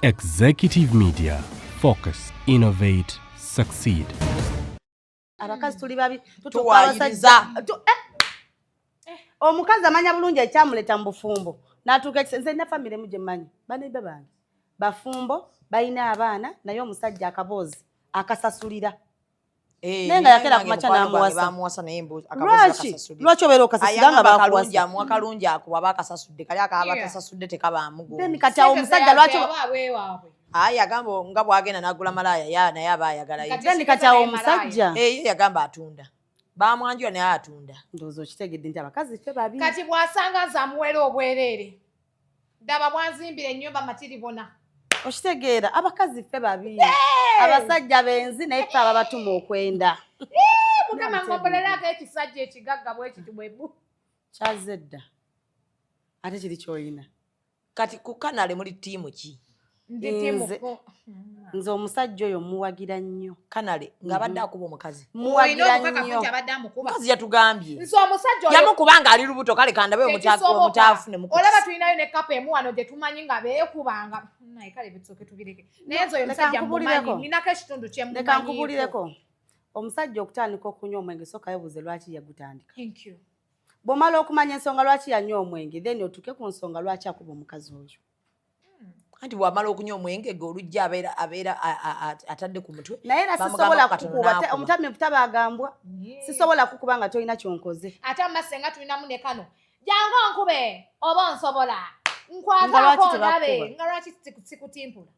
Executive Media. Focus, innovate, succeed. Abakazi tuli babi tuwayiriza omukazi amanya bulungi ekyamuleta mu bufumbo n'atuuka nze na famire muje mmanyi baneibe bange bafumbo balina abaana naye omusajja akaboozi akasasulira nenga yakera kumacha n'amuwasa lwaki obeera okasasira nga bakuwasa akalungi akuba bakasasudde kali akaba batasasudde tekabaamugo then kati awo omusajja lwaki ayi agamba nga bwagenda n'agula malaya naye aba ayagala then kati awo omusajja ye yagamba atunda bamwanjula naye atunda ndowooza okitegedde nti abakazi ffe babi kati bw'asanga nz'amuwera obwereere ddaba bwanzimbira ennyumba matiribona okitegeera abakazi ffe babi abasajja benzi naye ffe ababatuma okwenda mukama ngomboleraako ekisajja ekigagga bwekiti bwebu kyazedda ate kiri kyolina kati ku kanale muli ttiimu ki nze omusajja oyo muwagira nnyo kanale ng'abadde akuba omukazi muwagira nnyo mukazi yatugambye nze omusajja oyo yamukuba ng'ali lubuto kale kandabe omutaafu ne mukuzi olaba tulinayo ne kapa emu wano gye tumanyi nga beekubanga naye kale bitsoke tubireke naye nze oyo omusajja mumanyi ninako ekitundu kyemumanyi leka nkubulireko omusajja okutandika okunywa omwenge soka yebuuze lwaki yagutandika bw'omala okumanya ensonga lwaki yanywa omwenge then otuuke ku nsonga lwaki akuba omukazi oyo anti bw'amala okunywa omwenge ge olujja abeera atadde ku mutwe naye era sisobola kukuba omutamivu tabagambwa sisobola kukuba nga tolina kyonkoze ate amasenga tulinamu ne kano jangu nkube oba nsobola nkwataako ndabe nga lwaki sikutimpula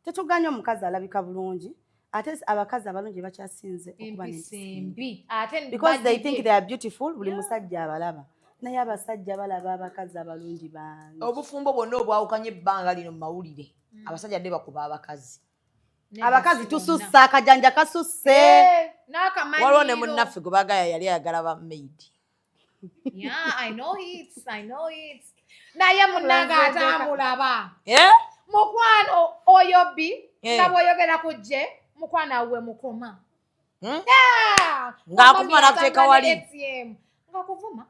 tetuganya omukazi alabika bulungi ate abakazi abalungi bakyasinze okuba n'empisembi ate because they think they are beautiful buli musajja abalaba naye abasajja balaba abakazi abalungi bangi obufumbo bwonna obwawukanye ebbanga lino mu mawulire abasajja dde bakuba abakazi tusussa akajanja kasusse waliwo ne munnaffe gwe bagaya yali ayagala ba maid I know it naye munnanga atamulaba mukwano oyo bbi nga bw'oyogera ku gye mukwano awwe mukoma ng'akuvuma n'akuteeka wali ng'akuvuma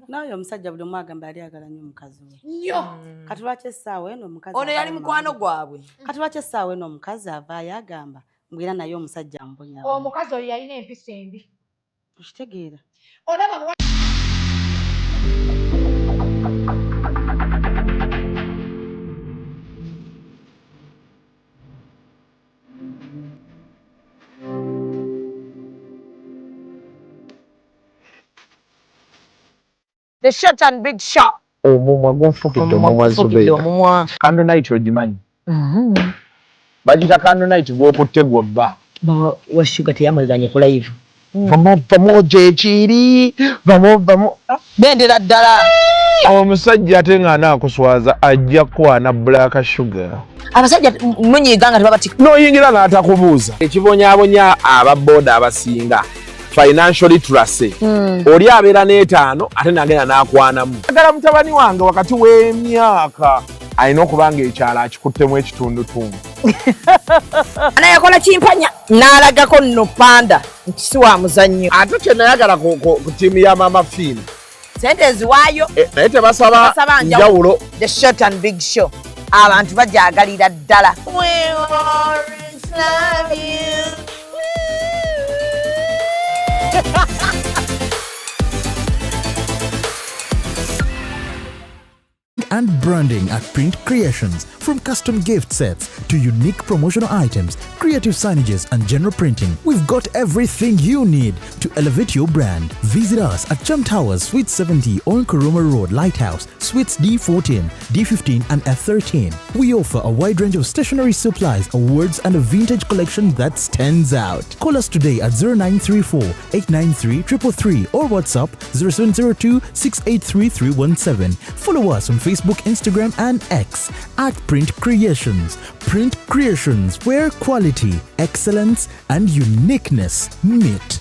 naye omusajja buli omu agamba yali ayagala nnyo omukazi we nnyo kati lwaki essaawa eno omukazi ono yali mukwano gwabwe kati lwaki essaawa eno omukazi avaayo agamba mbwira naye omusajja ambonya omukazi oyo yalina empisa embi okitegeera olaba The short and big shot. Omumwa gonfukidde omumwa Zubeida. Candle night ogimanyi. Bagita candle night gw'okutte gw'obba. Wa sugar teyamaliranye ku live. Vamo gyekiri. Vamo. Bendera ddala. Omusajja ate nga anaakuswaza ajja kwana black sugar. Abasajja munyiiga nga tebabati. N'oyingira n'atakubuuza. Ekibonyaabonya ababooda abasinga. Financial literacy. Oli abeera n'etaano ate nagenda n'akwanamu. Agala mutabani wange wakati w'emyaka alina okuba nga ekyalo akikuttemu ekitundutundu. Anayakola kimpanya n'alagako nno panda nti si wa muzannyo. Ate kye nayagala ku ttiimu ya Mama Fiina. Sente eziwaayo. Naye tebasaba njawulo. The short and big show. Abantu bajaagalira ddala. We always love you. And branding at Print Creations. From custom gift sets to unique promotional items, creative signages and general printing, we've got everything you need to elevate your brand. Visit us at Chum Towers, Suite 70 on Kuruma Road, Lighthouse, Suites D14, D15 and F13. We offer a wide range of stationery supplies, awards and a vintage collection that stands out. Call us today at 0934 893 333 or WhatsApp 0702 683 317. Follow us on Facebook, Instagram and X at Print Creations. Print Creations, where quality, excellence and uniqueness meet.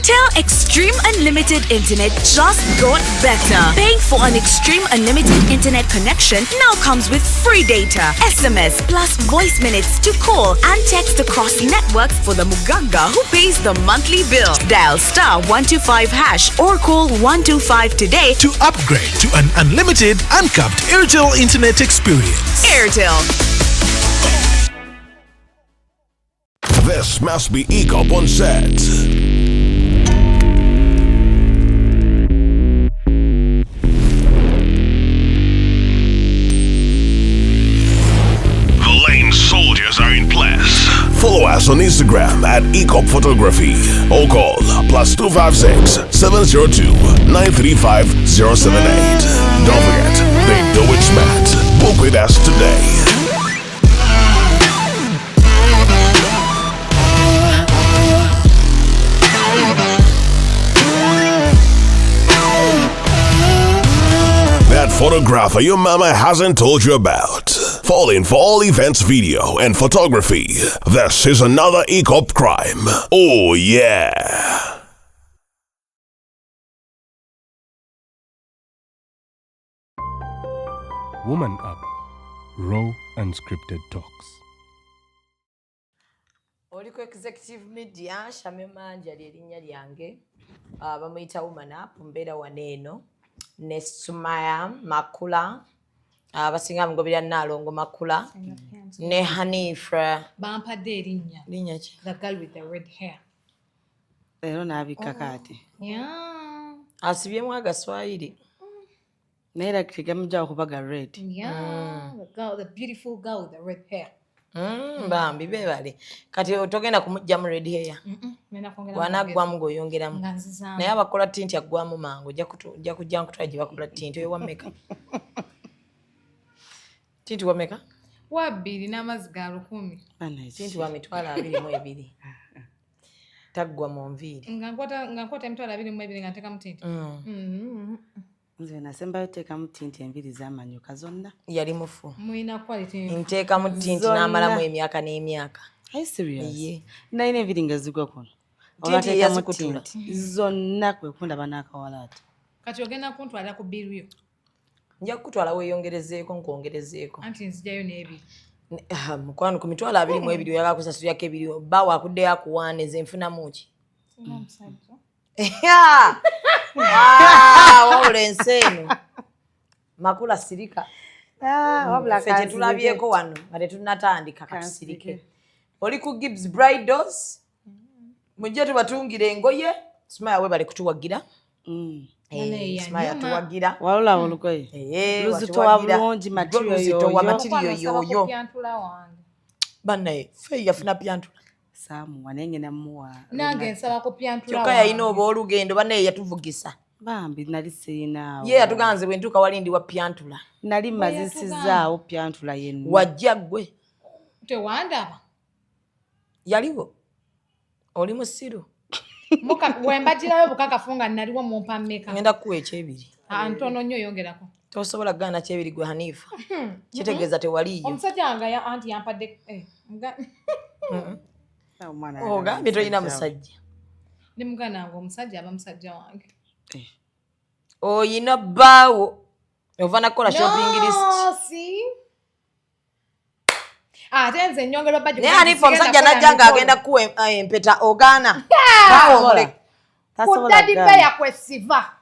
Airtel Extreme Unlimited Internet just got better. Paying for an Extreme Unlimited Internet connection now comes with free data, SMS plus voice minutes to call and text across networks for the Muganga who pays the monthly bill. Dial *125# or call 125 today to upgrade to an unlimited, uncapped Airtel Internet experience. Airtel. This must be ECOP on set. The Lane soldiers are in place. Follow us on Instagram at ECOP Photography or call +256 702 935 078. Don't forget, they do it smart. Book with us today. That photographer your mama hasn't told you about. Falling for all events video and photography. This is another ECOP crime. Oh yeah. Woman Up. Raw unscripted talks. Oliko executive media Shamye Manja lyerinnya lyange. Bamuyita Woman Up mbeera waneeno. Ne Sumaya Makula. Abasinga mugobera Nalongo Makula. Ne Hanifa. Bampadde erinnya. Linnya ki? The girl with the red hair. Leero naabikakaati. Yeah. Asibyemu agaswayiri. Naye era tegamujja okubaga red. Yeah. The beautiful girl with the red hair. Bambi bebale. Kati otogenda kumujja mu red hair. Wanaggwamu ng'oyongeramu. Naye abakola tinti aggwamu mangu. Ojja kujja nkutwala gye bakola tinti. Oyo wammeka? Tinti wammeka? Wa 2 n'amazzi ga 10. Tinti wa mitwalo 22. Taggwa mu nviiri. Nga nkwata emitwalo 22 nga nteekamu tinti. Nze nasembayo teekamu tinti enviiri z'amanyuka zonna. Yali mufu. Muyina quality. Nteekamu tinti n'amalamu emyaka n'emyaka. Are you serious? Ye. Nalina enviiri nga zigwa kuno. Tinti yazikutula. Zonna kwe kundaba n'akawalaata. Kati ogenda kuntwala ku biru yo. Nja kutwala weeyongerezeeko nkwongerezeeko. Anti nzijayo n'ebiri. Mukwano ku mitwalo 22 oyagala kusasulirako ebiri bba wakuddeyo akuwaane nze nfunamu ki? Wabula ensi eno Makula sirika. Ffe kyetulabyeko wano nga tetunnatandika katusirike. Oli ku Gibbs Bridals mujje tubatungire engoye. Sumaya webale kutuwagira. Sumaya tuwagira. Walula olugoye. Luzitowa bulungi material yoyo. Bannaye ffe yafuna pyantula. Samu wanenge namuwa. Nange nsaba ku pyantula. Kyokka yalina oba olugendo bannaye yatuvugisa. Bambi nali sirinawo. Ye yatuganze bwe ntuuka walindi wa pyantula. Nali mazisizaawo pyantula yenna. Wajja ggwe. Tewandaba. Yaliwo. Oli musiru. Wembagirayo bukakafu nga naliwo mumpa mmeka. Ngenda kuwa ekyebiri. Ntono nnyo yongerako. Tosobola kugana kyebiri gwe Hanifa. Kitegeeza tewaliyo. Omusajja wange anti yampadde. Ogambye tolina musajja. Ndi mugana wange omusajja aba musajja wange. Oyina bbaawo. Ova nakola shopping list. Ate nze nnyongerwa budget. Naye Hanifa omusajja najja ng'agenda kuwa empeta ogaana. Ku Daddy Bear kwesiva.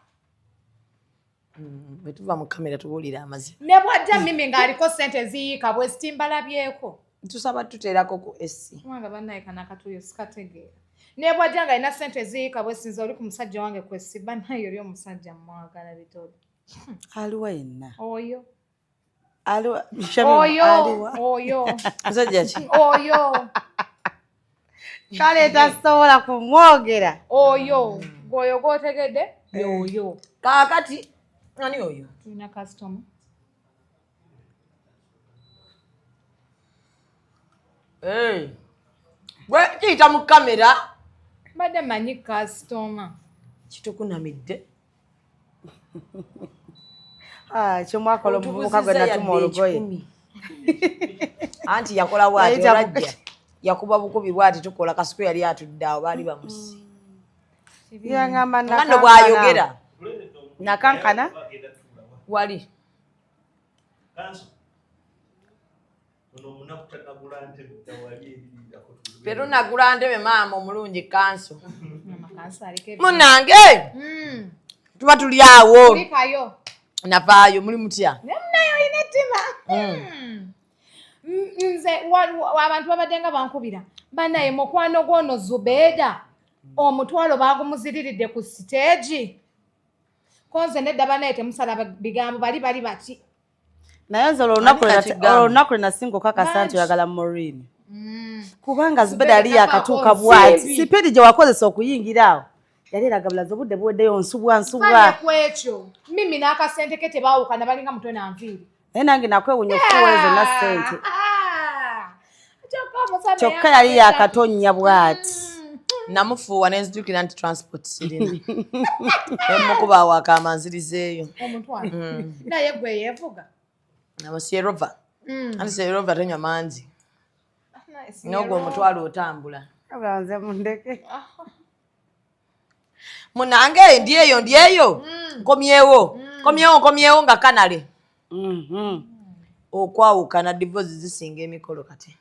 Bwe tuva mu kamera tubuulira amazima. Ne bw'ajja Mimi ng'aliko ssente eziyiika bwe sitimbalabyeeko. Tusaba tuteerako ku SC. Mwanga bannaye kana katuyo sikategeera. Ne bw'ajja ng'alina ssente eziyiika bwe sinza oli ku musajja wange kwesiba naye oli omusajja mwagala bitoli. Aliwa yenna. Oyo. Aliwa. Oyo. Musajja ki? Oyo. Kale tasobola kumwogera. Oyo. Gwoyo gw'otegedde? Yoyo. Kaakati ani oyo? Tulina customer. Gwe kiyita mu kamera. Mbadde manyi customer. Kitukunamidde. Kyomwakola omuvubuka gwe natuma olugoye. Anti yakola bw'ati olajja. Yakuba bukubi bw'ati tukola kasuku yali atudde awo baali bamusi. Yangamba ngano bwayogera nakankana wali pero nagula ntebe maama omulungi kanso munange tuba tuli awo navaayo muli mutya nayo inetima nze abantu babadde nga bankubira banaye mukwano gwono Zubeda omutwalo bagumuziriridde ku siteegi konze nedda banaye temusala bigambo bali bati naye nze olunaku lwenasinga okakasa nti oyagala Maureen kubanga Zubeda yali yakatuuka bwati sipiidi gye wakozesa okuyingira awo yali eragabulaza obudde buweddeyo nsubwa kwekyo mimi n'akasente ke tebaawukana balinga mutwe na nviiri naye nange nakwewunya okufuwa zonna ssente kyokka yali yakatonya bwati namufuuwa nenzijukira nti transport sirina emukubaawo akamanzirizeeyo omutwalo naye gwe yeevuga Sierova anti Sierova tenywa mangi n'ogwo omutwalo otambula abanze mundeke munange ndi eyo nkomyewo nga kanale okwawukana divorce zisinga emikolo kati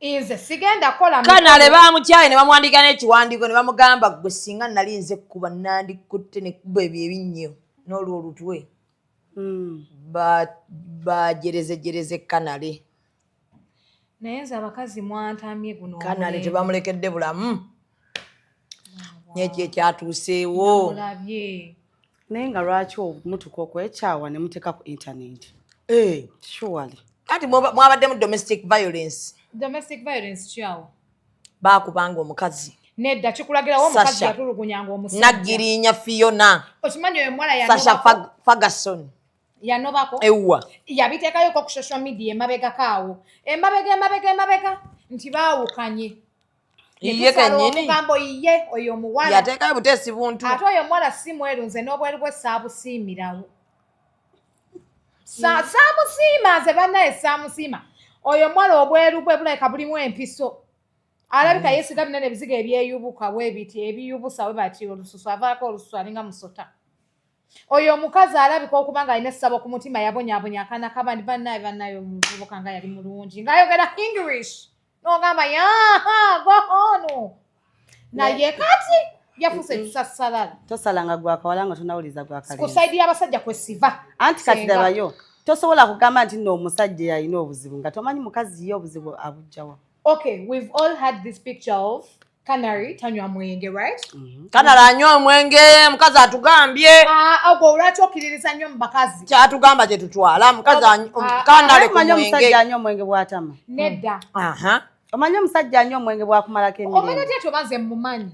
nze sigenda kola kanale bamukyaye ne bamuwandika n'ekiwandiiko ne bamugamba gwe singa nali nze kuba nandikutte ne kuba ebyo ebinnyo n'olwo olutwe bajereze kanale naye nze abakazi mwantamye guno kanale tebamulekedde bulamu n'ekyo ekyatuuseewo naye nga lwaki mutuka okwekyawa ne muteeka ku internet surely kati mwabadde mu domestic violence kyawo baakubanga omukazi nedda kikulagirawo omukazi yatulugunyanga omusajja naggirinya Fiona okimanyi oyo muwala Sasha Ferguson yanobako ewa yabiteekayoko ku social media emabegakaawo emabega nti baawukanye iye kenyini omugambo iye oyo omuwala yateekayo buteesi buntu ate oyo omuwala si mweru nze n'obweru bwe saabusiimirawo saamusiima nze bannaye saamusiima oyo omuwala obweru bwe bulabika bulimu empiso alabika yeesiga binene ebiziga ebyeyubuka bwe biti ebiyubusa bwe bati olususu avaako olususu alinga musota oyo omukazi alabika okuba nga alina essabo ku mutima yabonyaabonya akaana kabandi bannaye omuvubuka nga yali mulungi ng'ayogera English n'ogamba yaha gohono naye kati yafuuse ekisassalala tosalanga gwakawala nga tonawuliza gwakalenzi ku saidi y'abasajja kwe siva anti kati dabayo tosobola kugamba nti nno omusajja yalina obuzibu nga tomanyi mukazi ye obuzibu abujjawa. Okay, we've all had this picture of Canary tanywa mwenge, right? Canary anywa omwenge mukazi atugambye ogwo lwaki okkiririza nnyo mu bakazi kyatugamba kye tutwala mukazi Canary ku mwenge omusajja anywa omwenge bw'atama nedda omanyi omusajja anywa omwenge bwakumalako emirembe omanya otya ekyo banze mumanyi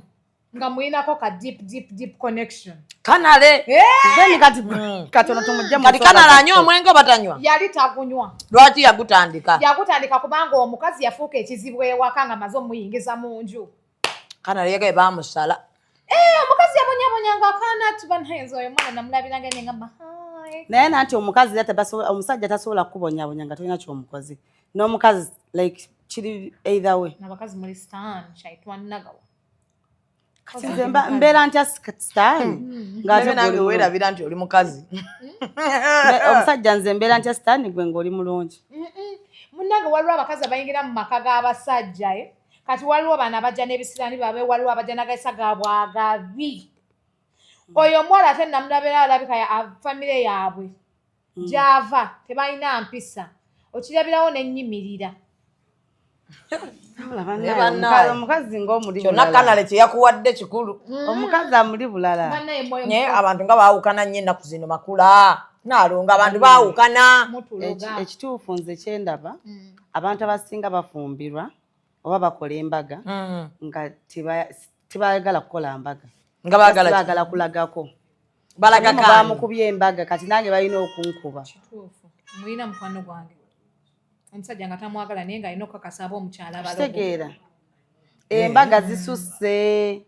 nga mulinako ka deep connection Canary then katono tumujja mu kati Canary anywa omwenge batanywa yali tagunywa lwaki yagutandika kubanga omukazi yafuuka ekizibu ewaka nga maze omuyingiza mu nju Canary yege bamusala omukazi yabonyabonyanga akaana tubanenzo oyo mwana namulabiranga ngamba naye nanti omukazi omusajja tasobola kukubonyabonya nga tolina kyomukozi n'omukazi like kiri either way n'abakazi muri stan shaitwa nagawa nze mbeera ntya stan ng'ate nange weerabira nti oli mukazi omusajja nze mbeera ntya stan gwe ng'oli mulungi munnange waliwo abakazi abayingira mu maka g'abasajja kati waliwo bano abajja n'ebisiraani baabwe waliwo abajja n'agayisa gaabwe agabi oyo omuwala ate namulabira alabika famire yaabwe gy'ava tebalina mpisa okirabirawo n'ennyimirira omukazi ng'omuli kyonna Canary kye yakuwadde kikulu omukazi amuli bulala naye abantu nga baawukana nnyo ennaku zino makula naalonga abantu baawukana ekituufu nze kyendaba abantu abasinga bafumbirwa oba bakola embaga nga tebaagala kukola mbaga nga baagala kulagako bamukubye embaga kati nange balina okunkuba kituufu mulina mukwano gwange omusajja nga tamwagala naye nga alina okukakasa aba omukyala kitegeera embaga zisusse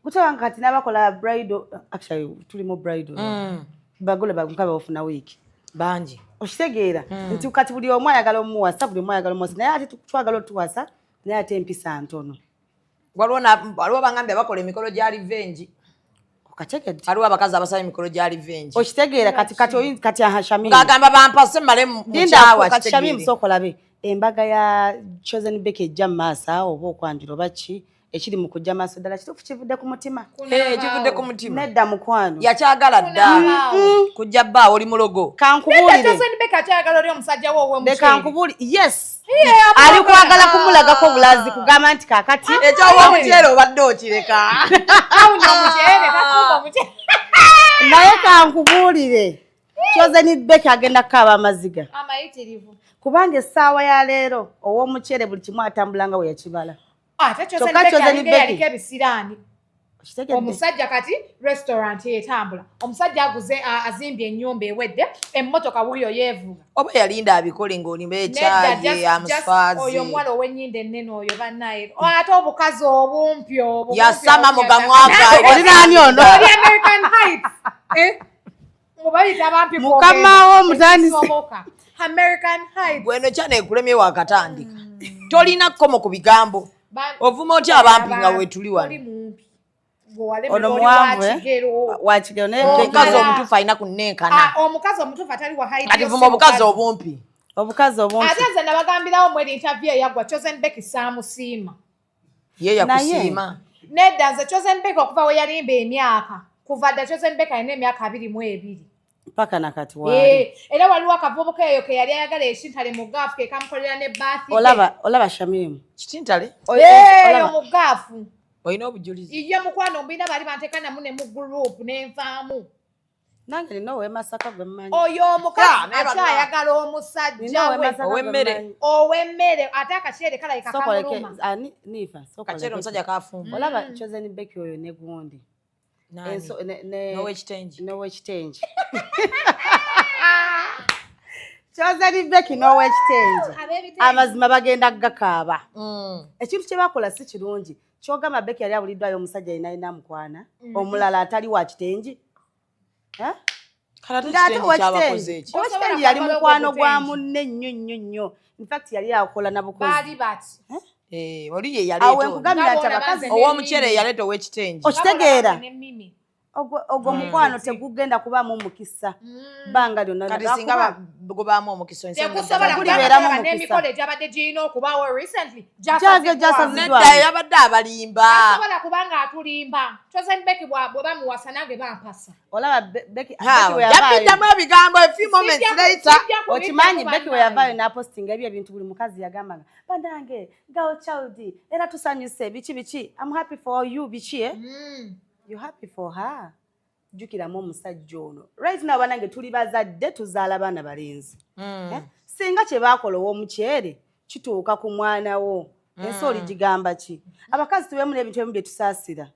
kutaba kati n'abakola bridal actually tuli mu bridal bagole bagunkabe ofuna wiiki bangi okitegeera nti kati buli omu ayagala omuwasa buli omu ayagala omuwasa naye ate twagala otuwasa naye ate empisa ntono waliwo bangambye abakola emikolo gya revenge Okategedde. Aliwo abakazi abasaba emikolo gya revenge. Okitegeera kati Shamim. Ng'agamba bampase mmale mu kyawa kati Shamim sooka olabe embaga ya Chosen Becky ejja mu maaso awo oba okwanjula oba ki ekiri mu kujja maaso ddala kituufu kivudde ku mutima. Kivudde ku mutima. Nedda mukwano. Yakyagala dda. Kujja bba oli mulogo. Kankubuulire. Chosen Becky akyagala oli omusajja wo ow'omukyere. Kankubuulire. Yes. Ali kwagala kumulagako bulazi kugamba nti kaakati. Eky'ow'omukyere obadde okireka. Naye kankubuulire. Chosen Becky agenda kukaaba amaziga. Amayitirivu. Kubanga essaawa ya leero ow'omukyere buli kimu atambulanga we yakibala. Ate Chosen Becky yaliko ebisiraani. Omusajja kati restaurant etambula. Omusajja aguze azimbye ennyumba ewedde, emmotoka wuyo yeevuga. Oba yalinda abikole ng'olimba ekyayi amusfaazi. Oyo omuwala ow'ennyindo ennene oyo bannaye. Ate obukazi obumpi obwo. Yasama mu gamwaka. Olinaani ono? Oli American Heights. Mubayita bampi Mukama wo mutandise. American Heights. Gweno kyane ekulemye wakatandika. Tolina kkomo ku bigambo. Ovuma otya abampi nga weetuli wano. Ono muwanvu wakigero naye omukazi omutuufu alina kunnenkana. Omukazi omutuufu atali wa height. Kati vuma obukazi obumpi. Obukazi obumpi. Ate nze nabagambirawo mweri interview eyaggwa Chosen Becky saamusiima. Ye yakusiima. Nedda nze Chosen Becky okuva we yalimba emyaka. Kuva dda Chosen Becky alina emyaka 22. Paka nakati wali. Era waliwo akavubuka eyo ke yali ayagala ekintale mu gaafu ke kamukolera ne birthday. Olaba Shamim. Kitintale? Oyo mu gaafu. Oyina obujulizi. Iye mukwano mbina bali banteeka namu ne mu group nenvaamu. Nange nina ow'Emasaka gwe mmanyi. Oyo omukazi akyayagala omusajja we. Ow'emmere ate akakyere kalayika kamuluma. Nifa. Kakyere omusajja kafumba. Olaba Chosen Becky oyo ne gundi. N'ow'ekitengi. Chosen Becky n'ow'ekitengi. Amazima bagenda gakaaba. Ekintu kye bakola si kirungi. Kyogamba Becky yali abuliddwayo omusajja alina mukwana. Omulala atali wa kitengi. Ow'ekitengi yali mukwano gwa munne nnyo. In fact yali akola nabukozi. Baali bati. Oli ye yaleeta. Awe nkugambira nti abakazi ow'omukyere yaleeta ow'ekitengi. Okitegeera. Ogwo mukwano tegugenda kubaamu omukisa. Bbanga lyonna. Kati singa gubaamu omukisa. Tekusobola kubeeramu n'emikolo egyabadde girina okubaawo recently. Nedda yabadde abalimba. Tasobola kubanga atulimba. Chosen Becky bwe bamuwasa nange bampasa. Olaba Becky yabiddamu ebigambo a few moments later. Okimanyi Becky we yavaayo n'apostinga ebyo ebintu buli mukazi yagambanga. Bandange, girl child, era tusanyuse biki. I'm happy for you biki. You happy for her. Jukiramu omusajja ono. Right now banange tuli bazadde tuzaala baana balenzi. Singa kye baakola ow'omukyere kituuka ku mwana wo. Ensi oligigamba ki? Abakazi tubeemu n'ebintu ebimu bye tusaasira.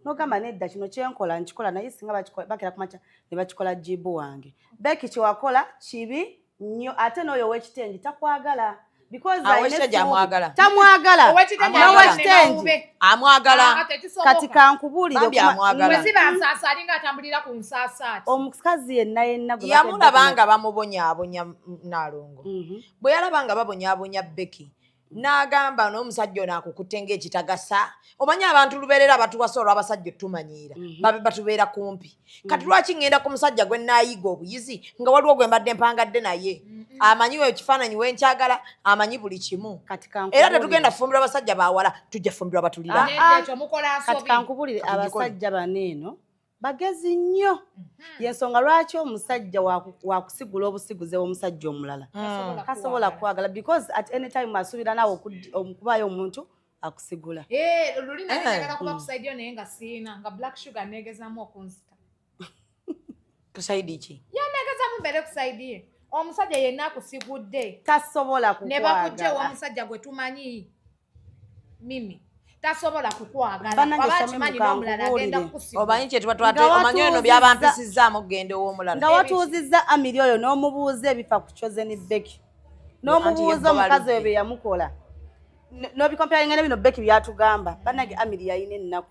N'ogamba nedda kino kyenkola nkikola naye singa bakira ku makya ne bakikola jjibu wange. Becky kye wakola kibi nnyo ate n'oyo ow'ekitengi takwagala. Because tamwagala. Amwagala. Kati kankubuulire alinga atambulira ku nsasaati. Omukazi yenna gwe yamulabanga bamubonyaabonya Nalongo. Bwe yalabanga babonyaabonya Becky n'agamba n'omusajja ono akukutte ng'ekitagasa. Omanyi abantu lubeerera batuwasa olw'abasajja tumanyiira. Batubeera kumpi. Kati lwaki ngenda ku musajja gwe naayiga obuyizi nga waliwo gwe mbadde mpangadde naye. Amanyi ekifaananyi wenkyagala, amanyi buli kimu. Era tetugenda fumbirwa abasajja bawala, tujja fumbirwa batulira. Kati kankubulire abasajja baneeno bagezi nnyo. Yensonga lwaki omusajja wakusigula obusiguze w'omusajja omulala. Tasobola kwagala because at any time asuubira naawe okubaayo omuntu akusigula. Luli nayagala kuba kusaidiyo naye nga siina nga Black Sugar neegezaamu okunzita. Kusaidi ki? Yaneegezamu mbere kusaidiye. Omusajja yenna akusigudde. Tasobola kukwagala. Ne bakujja omusajja gwe tumanyi. Mimi. Tasobola kukwagala. Babakimanyi n'omulala agenda kukusigula. Omanyi kye tuba omanyi eno byabampisizaamu okugenda ow'omulala. Nga watuuzizza Amiri oyo n'omubuuza ebifa ku Chosen Becky. N'omubuuza omukazi oyo bye yamukola. N'obikomparinga ne bino Becky byatugamba. Bannange Amiri yalina ennaku.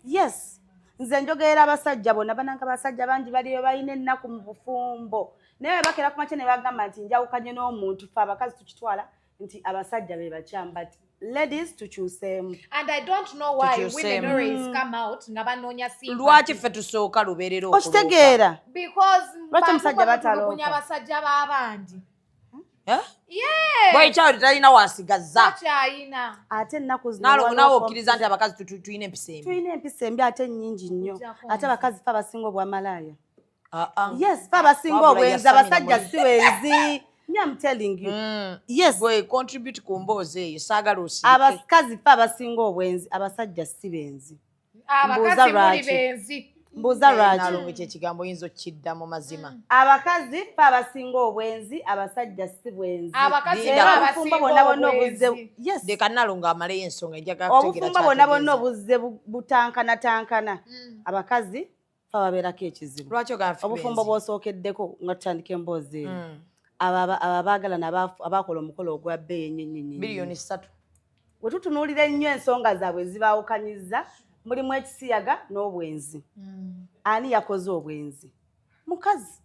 Yes. Nze njogerera abasajja bonna bannange abasajja bangi baliyo balina ennaku mu bufumbo. Naye bakera ku makya ne bagamba nti njawukanye n'omuntu fe abakazi tukitwala nti abasajja be bakyamu but ladies tukyuseemu. And I don't know why women always come out nga banoonya sympathy. Lwaki ffe tusooka lubeerera okuloopa? Okitegeera? Because lwaki omusajja batulugunya abasajja b'abandi. Bw'ekyawo tetalina wasigaza. Takyayina. Ate ennaku zino naawe okkiriza nti abakazi tulina empisa embi. Tulina empisa embi ate nnyingi nnyo. Ate abakazi fe abasinga obwamalaaya. Yes, fe abasinga obwenzi, abasajja si benzi. Me, I'm telling you. Yes. Boy, contribute ku mboozi eyo saagala osirike. Abakazi fe abasinga obwenzi, abasajja si benzi. Abakazi muli benzi. Mbuuza lwaki? Nalumbe kye kigambo oyinza okkiddamu mazima. Abakazi fe abasinga obwenzi, abasajja si bwenzi. Abakazi abasinga obwenzi. Yes. Leka Nalunga amaleyo ensonga enjaga kutegeera obufumbo bwonna bonna obuzze butankana. Abakazi fe babeerako ekizibu. Lwaki ogamba ffe obufumbo bw'osookeddeko nga tutandika emboozi eyo. Abaagalana abaakola omukolo ogwa bbeeyi ennyo. Biliyoni 3. Bwe tutunuulira ennyo ensonga zaabwe zibaawukanyizza, mulimu ekisiyaga n'obwenzi. Ani yakoze obwenzi? Mukazi.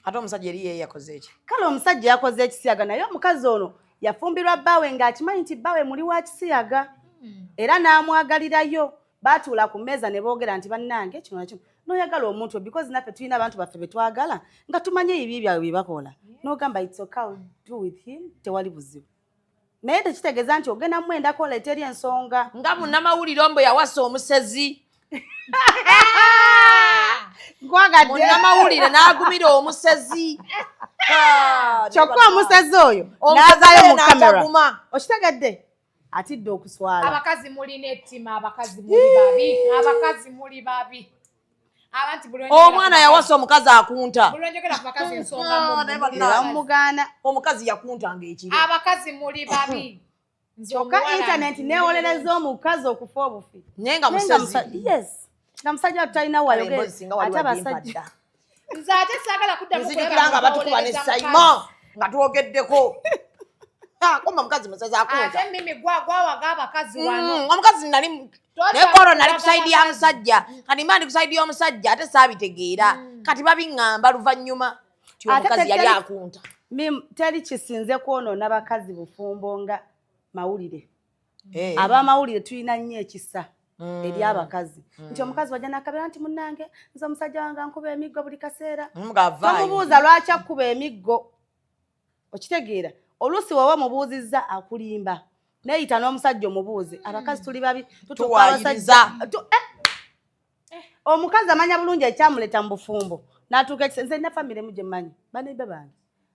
Ate omusajja eri yeye yakoze eki? Kale omusajja yakoze ekisiyaga naye omukazi ono yafumbirwa bbaawe ng'akimanyi nti bbaawe muli wa kisiyaga. Era n'amwagalirayo. Baatuula ku mmeeza ne boogera nti bannange kino nakino. N'oyagala omuntu because naffe tulina abantu baffe be twagala nga tumanye ebibi byabwe bye bakola. N'ogamba it's okay, I'll do with him, tewali buzibu. Naye tekitegeeza nti ogenda mu mwenda kola eteri ensonga. Nga munnamawulire ombo yawasa omusezi. Nkwagadde. Munnamawulire n'agumira omusezi. Kyokka omusezi oyo n'avaayo mu kamera. Okitegedde? Atidde okuswala. Abakazi mulina ettima, abakazi muli babi. Abakazi muli babi. Omwana yawasa omukazi akunta. Bulonjogera ku bakazi ensonga bamugaana. Omukazi yakuntanga ekiro. Abakazi muli babi. Kyokka internet neewolereza omukazi okufa obufi. Naye nga musezi. Yes. Nga musajja tutalina wayogera. Ate abasajja. Nze ate saagala kuddamu nzijukira nga batukuba ne Saima nga twogeddeko. Koma mukazi musezi akunta. Ate mimi gwawaga abakazi wano. Omukazi nali ne koro nali kusaidi ya musajja. Kati mandi kusaidi ya omusajja ate saabitegeera. Kati babiŋŋamba luvannyuma. Ti omukazi yali akunta. Teri kisinze kwonoona bakazi bufumbo nga mawulire. Abamawulire tulina nnyo ekisa eri abakazi. Nti omukazi wajja n'akabeera nti munnange nze omusajja wange ankuba emiggo buli kaseera. Tomubuuza lwaki akkuba emiggo. Okitegeera? Oluusi wowe mubuuzizza akulimba. Neeyita n'omusajja omubuuze. Abakazi tuli babi. Tuwaayiriza. Omukazi amanya bulungi ekyamuleta mu bufumbo. N'atuuka nze nina famire mu gye mmanyi. Baneibe bange.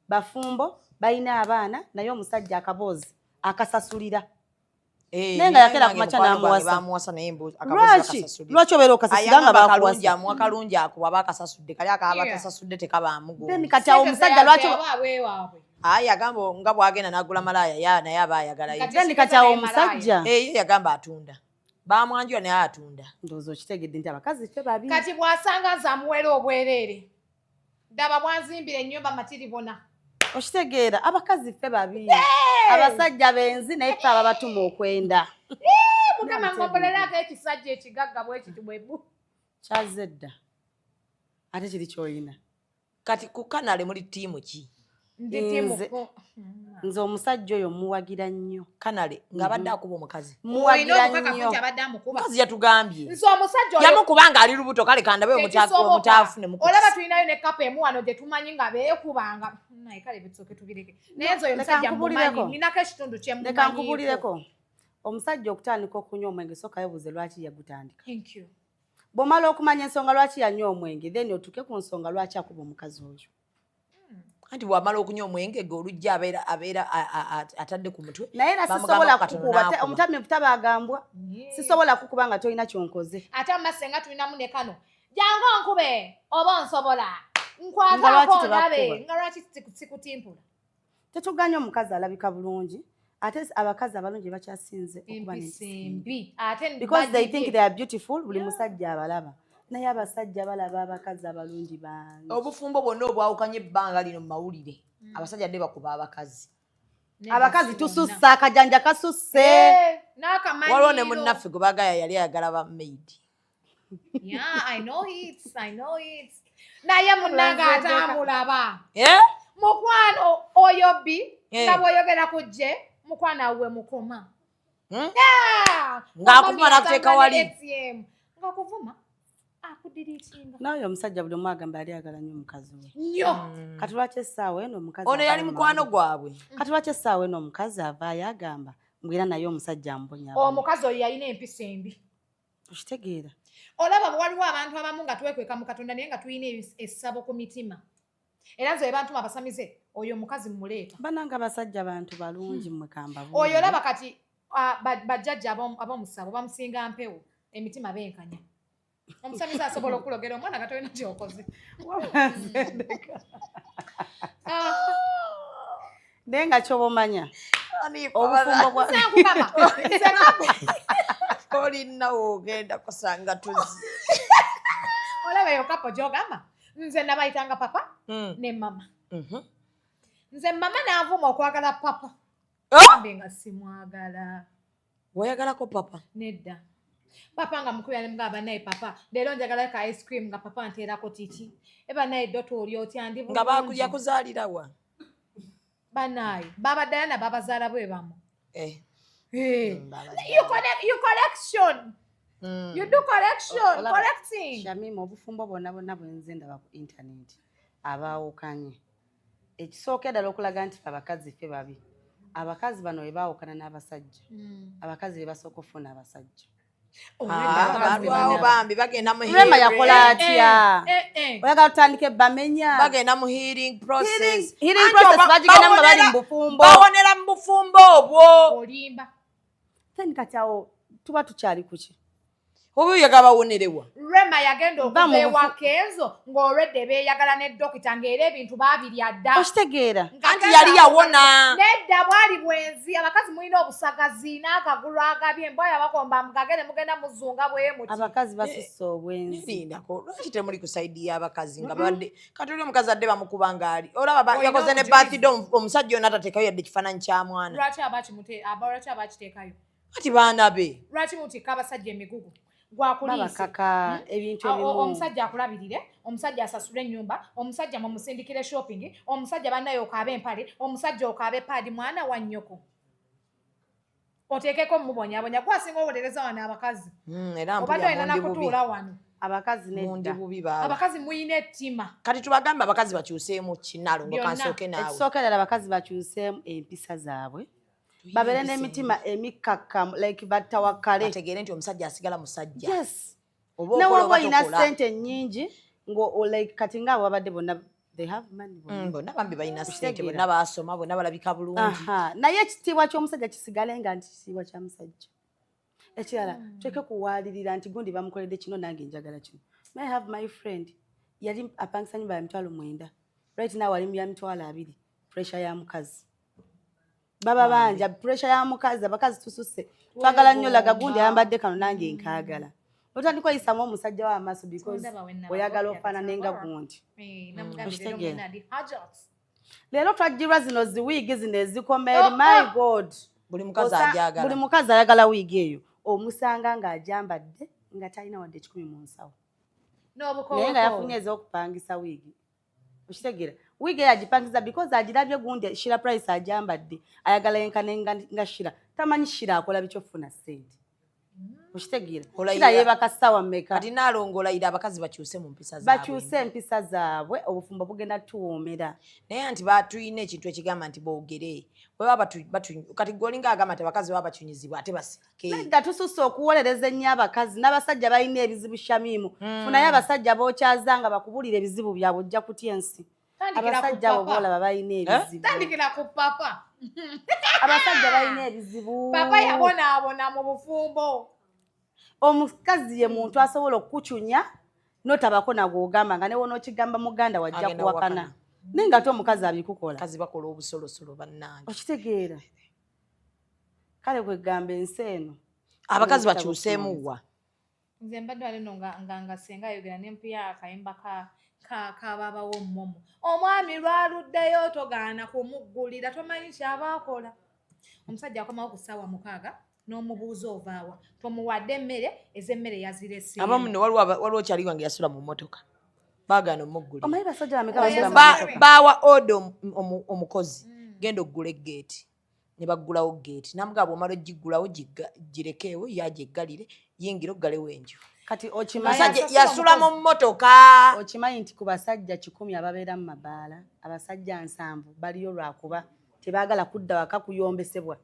Bafumbo, balina abaana, naye omusajja akaboozi akasasulira. Naye nga yakera ku makya n'amuwasa. Lwaki obeera okasasira nga bakuwasa? Amuwa kalungi ako baba akasasudde. Kali akaba batasasudde tekabaamu go. Kati awo omusajja lwaki agamba nga bwagenda n'agula malaaya naye aba ayagalayo. Kati awo omusajja ye yagamba atunda. Bamwanjula naye atunda. Ndowooza okitegedde nti abakazi ffe babi. Kati bw'asanga nze amuwera obwereere. Ddaba bwanzimbira ennyumba matiribona. Okitegeera abakazi ffe babi. Abasajja benzi naye ffe ababatuma okwenda. Mukama ngombolerako ekisajja ekigagga bwekiti bwebu. Kyazedda. Ate kiri ky'olina. Kati ku kanale muri ttiimu ki? Nze omusajja oyo muwagira nnyo. Kanale ng'abadde akuba omukazi. Muwagira nnyo. Mukazi yatugambye. Nze omusajja oyo yamukubanga ali lubuto kale kandabe omutaafu ne mukusi. Olaba tulinayo ne kapa emu wano gye tumanyi nga beekubanga. Naye kale bitsoke tubireke. Naye nze oyo omusajja mumanyi. Ninako ekitundu kye mumanyi. Leka nkubulireko. Omusajja okutandika okunywa omwenge sooka yebuuze lwaki yagutandika. Thank you. Bw'omala okumanya ensonga lwaki yanywa omwenge then otuuke ku nsonga lwaki akuba omukazi oyo. Anti bw'amala okunywa omwenge ge olujja abeera atadde ku mutwe. Naye era sisobola kukuba omutamiivu tabaagambwa. Sisobola kukuba nga tolina kyonkoze. Ate amasenga tulinamu ne kano. Jangu onkube oba onsobola. Nkwataako ndabe nga lwaki sikutimpula. Tetuganya omukazi alabika bulungi. Ate abakazi abalungi bakyasinze okuba n'embi. Because they think they are beautiful, buli musajja abalaba. Naye abasajja balaba abakazi abalungi bangi. Obufumbo bwonna obwawukanye ebbanga lino mu mawulire. Abasajja dde bakuba abakazi. Abakazi tusussa akajanja kasusse. Waliwo ne munnaffe gwe baagaya yali ayagala ba maid. Yeah, I know it. Naye munnanga atambulaba. Yeah? Mukwano oyo bbi nga bw'oyogera ku gye mukwana we mukoma ng'akuvuma n'akuteeka wali nga kuvuma akudiriitinga naye omusajja buli omu agamba yali ayagala nnyo omukazi we nnyo kati lwaki essaawa eno omukazi ono yali mukwano gwabwe kati lwaki essaawa eno omukazi avaayo agamba mbwira naye omusajja ambonya omukazi oyo yalina empisa embi okitegeera olaba waliwo abantu abamu nga twekweka mu Katonda naye nga tulina essabo ku mitima era nze bantuma abasamize oyo omukazi mmuleeta bananga abasajja bantu balungi mwekamba oyo olaba kati bajjajja ab'omusabo bamusinga mpewo emitima benkanya omusamize asobola okulogera omwana nga tolina kyokoze naye nga kyoba omanya obufumbo olinawo ogenda kusanga tuzi olaba eyo kapo gyogamba nze nabayitanga papa ne mama nze mama n'avuma okwagala papa ambe nga simwagala wayagalako papa nedda papa nga mukubya nemugamba naye papa leero njagala ka ice cream nga papa nteerako titi eba naye ddoto oli otya ndi nga yakuzaalirawa banaye babadayana babazaala bwe bamu you do correcting Shamima obufumbo bonna bwenze ndaba ku internet abaawukanye ekisooka ddala okulaga nti abakazi ffe babi abakazi bano bwe baawukana n'abasajja abakazi be basooka okufuna abasajja balwawo bambi bagenda mu Rema yakola atya oyagala tutandike bamenya bagenda mu healing process bagigenda nga bali mu bufumbo bawonera mu bufumbo obwo olimba then kati awo tuba tukyali kuki oba oyagala bawonerewa Rema yagenda okuva ewa Kenzo ng'olwedde beeyagala ne dokita ng'era ebintu baabirya dda okitegeera anti yali yawona nedda bwali bwenzi abakazi mulina obusagazi n'akagulu agabye embwa yabakomba mugagere mugenda muzunga bwe muti abakazi basusse obwenzi nirindako lwaki temuli ku sayidi y'abakazi nga badde kati oli omukazi adde bamukuba ngaali olaba yakoze ne birthday omusajja yonna atateekayo yadde ekifaananyi kya mwana lwaki abakiteekayo kati baana be lwaki mutikka abasajja emigugu babakaka ebintu ebimu omusajja akulabirire omusajja asasule ennyumba omusajja mumusindikire shopping omusajja bannaye okaaba empale omusajja okaaba epaadi mwana wa nnyoko oteekeko mumubonyabonya gwasinga owolereza wano abakazi obadde olina nakutuula wano abakazi nedda abakazi muyina ettima kati tubagambe abakazi bakyuseemu kinalo ngokansooke naawe ekisooka ddala abakazi bakyuseemu empisa zaabwe babere n'emitima emikakkamu like batawakkale bategeere nti omusajja asigala musajja yes newoba olina ssente nnyingi like kati ngaabo babadde bonna they have money bonna bambi balina ssente bonna baasoma bonna balabika bulungi naye ekitiibwa ky'omusajja kisigale nga nti kitiibwa kya musajja ekirala tuleke kuwaalirira nti gundi bamukoledde kino nange njagala kino may have my friend yali apangisa nnyumba ya mitwalo 9 right now ali mu ya mitwalo 2 pressure ya mukazi baba banja pressure ya mukazi abakazi tususse twagala nnyo laga gundi ayambadde kano nange nkaagala otandika oyisamu omusajja w'amaaso because oyagala ofaanana nga gundi leero twajjirwa zino ziwiigi zino ezikomeri my god buli mukazi ajagala buli mukazi ayagala wiigi eyo omusanga ng'ajambadde nga talina wadde 10 mu nsawo naye nga yafunye ez'okupangisa wiigi okitegeera wiigi yagipangiza because agirabye gundi Shira Price ajambadde ayagala yenkane nga Shira tamanyi Shira akola bikyofuna ssente okitegeera Shira yeebaka ssaawa mmeka kati naalongolayira abakazi bakyuse mu mpisa zaabwe bakyuse empisa zaabwe obufumbo bugenda tuwoomera naye nti batulina ekintu ekigamba nti boogere bwebaba kati gwolinga agamba nti abakazi baba bakyunyizibwa ate basirike nga tususse okuwolereza ennyo abakazi n'abasajja balina ebizibu Shamimu funayo abasajja bookyaza nga bakubulira ebizibu byabwe ojja kutya ensi abasajja abo boolaba balina ebizibu tandikira ku papa abasajja balina ebizibu papa yabonaabona mu bufumbo omukazi ye muntu asobola okukucunya notabako nagwogamba nga newo n'okigamba muganda wajja kuwakana naye nga ate omukazi abikukola kazi bakola obusolosolo bannange okitegeera kale kwegamba ensi eno abakazi bakyuseemu wa nze mbadde wali no nga senga ayogera nempiya akayimba kababawo omumomo omwami lwaluddeyo togaana kumuggulira tomanyi kyabaakola omusajja akomawo ku ssaawa 6 n'omubuuza ovaawa tomuwadde emmere ez'emmere yazirese abamu ne waliwo kyaliwa nga yasula mu mmotoka baagaana omuggulira omanyi basajja bameka baawa odo omukozi genda oggula eggeeti ne baggulawo ggeeti namugamba bw'omala ogiggulawo girekeewo yagiggalire yingira oggalewo enju kati omusajja yasula mu mmotoka okimanyi nti ku basajja 100 ababeera mu mabaala abasajja 7 baliyo lwakuba tebaagala kudda waka kuyombesebwa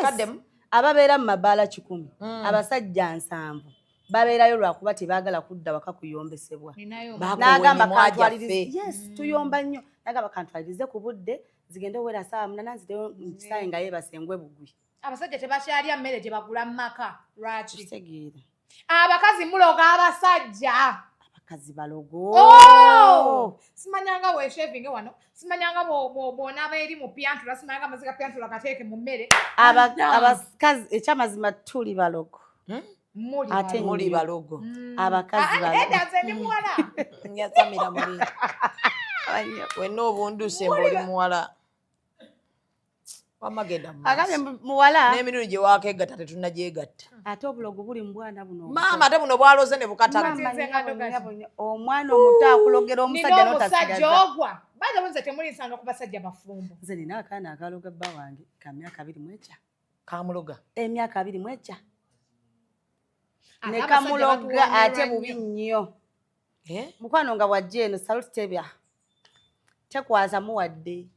kaddemu ababeera mu mabaala 100 abasajja 7 babeerayo lwakuba tebaagala kudda waka kuyombesebwa n'agamba kantwalirize tuyomba nnyo n'agamba kantwalirize ku budde zigende owera saawa 8 nzireyo nkisaawe nga yeebasengwe bugwi abasajja tebakyalya mmere gye bagula mu maka lwaki kitegeera abakazi muloga abasajja abakazi balogo simanyanga weeshevinge wano simanyanga bw'onaaba eri mu pyantula simanyanga amaziga pyantula kateeke mu mmere abakazi ekyamazima tuli balogo ate muli balogo abakazi edanze ndi muwala nyasamira muli wenna obunduse mboli muwala wamagenda agambe muwala n'emirundi gye waakegatta tetunnagyegatta ate obulogo buli mu bwana buno maama ate buno bwaloze ne bukatala omwana omuto akulogera omusajja n'omusajja ogwa baza bunze temulinsanga ku basajja bafumbo nze nina akaana akaloga bba wange ka myaka 2 mwekya kamuloga emyaka 2 mwekya ne kamuloga ate bubi nnyo mukwano nga wajja eno saluti tebya tekwaza muwadde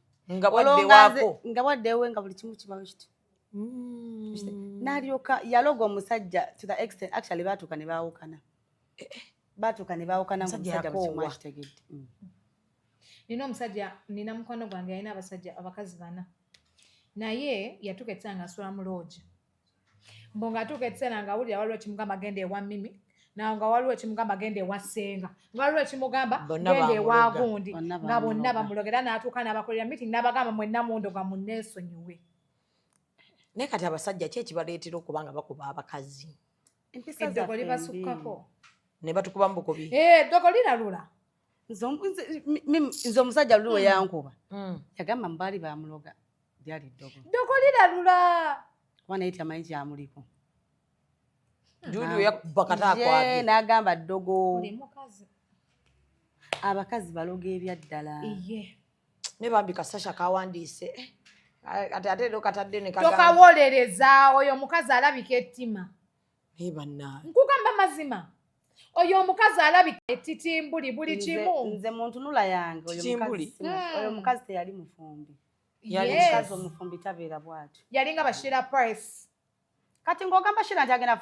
nga waddewe nga buli kimu kibawo kiti n'alyoka yaloga omusajja to the extent actually baatuuka ne baawukana omusajja buli kimu akitegedde nina omusajja nina mukwano gwange alina abakazi 4 naye yatuuka ekiseera nga asula mu loogi mbo ng'atuuka ekiseera nga awulira waliwo ekimugamba agenda ewa mimi nawe nga waliwo ekimugamba agenda ewa ssenga nga waliwo ekimugamba genda ewa gundi nga bonna bamulogera n'atuuka n'abakolera meeting n'abagamba mwenna mundoga munneesonyiwe naye kati abasajja ki ekibaleetera okuba nga bakuba abakazi eddogo libasukkako ne batukuba mu bukubi eddogo liralula nze omusajja luli we yankuba yagamba mubaali bamuloga lyali ddogo liralula kuba naye tamanyi kyamuliko Judu yakuba katakwabye n'agamba ddogo abakazi baloga ebyaddala ne bambi kasasha kawandiise ate ero katadde ne tokawolereza oyo omukazi alabika ettima banna nkugamba mazima oyo omukazi alabika etitimbuli buli kimu nze muntu nula yange oyo omukazi teyali mufumbi omukazi omufumbi tabeera bw'atyo yalinga bashira price kati ng'ogamba shira nti agenda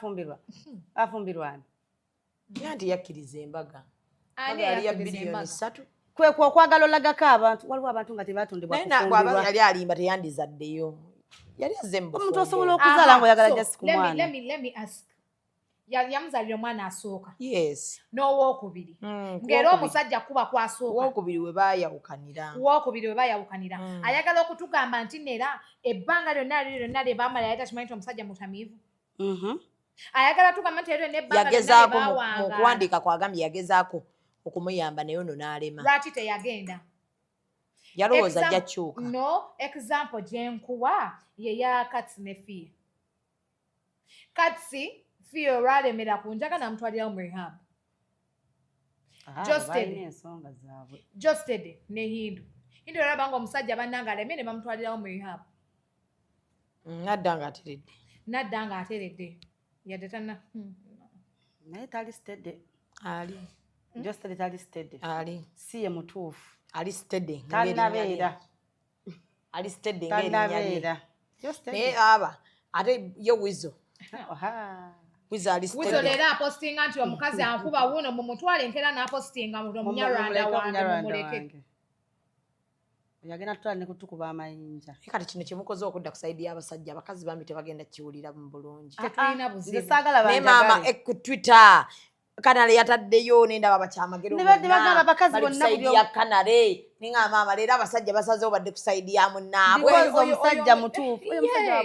afumbirwani nti yakkiriza embaga yali ya biliyoni 3 kwekwo okwagala olagako abantu waliwo abantu nga tebatondebwa kufumbirwa yali alimba teyandizaddeyo yali azze mu omuntu osobola okuzaala ng'oyagala jasi ku mwana let me ask yamuzalira omwana asooka yes n'owookubiri ng'era omusajja kuba kwasooka owookubiri we baayawukanira ayagala okutugamba nti nera ebbanga lyonna lye baamala yali takimanyi nti omusajja mutamiivu ayagala tugamba nti eryo nebbanga yagezaako mu kuwandiika kwagambye yagezaako okumuyamba naye ono n'alema lwaki teyagenda yalowooza ajja kyuka no example gyenkuwa ye ya Katsi ne Fia Katsi Fia olwalemera ku njaga namutwalirawo mu rehab Josted ne Hindu olabanga omusajja bannanga alemye ne bamutwalirawo mu rehab nadda nga ateredde yadde tana naye tali stede ali Josted tali stede ali si ye mutuufu ali stede tanabeera ali stede tanabeera naye aba ate ye wizo wizo leero apostinga nti omukazi ankuba wuno mumutwale nkera n'apostinga omunyarwanda wange mumuleke yagenda tutwala ne kutukuba amayinja kati kino kyemukoze okudda ku saidi y'abasajja abakazi bambi tebagenda kiwulira mu bulungi tetulina buzibu ne maama ku Twitter kanale yataddeyo nendaba bakyamagero bagamba abakazi bonna ya kanale ninga maama leero abasajja basazeho badde ku saidi ya munnaabwe omusajja mutuufu oyo omusajja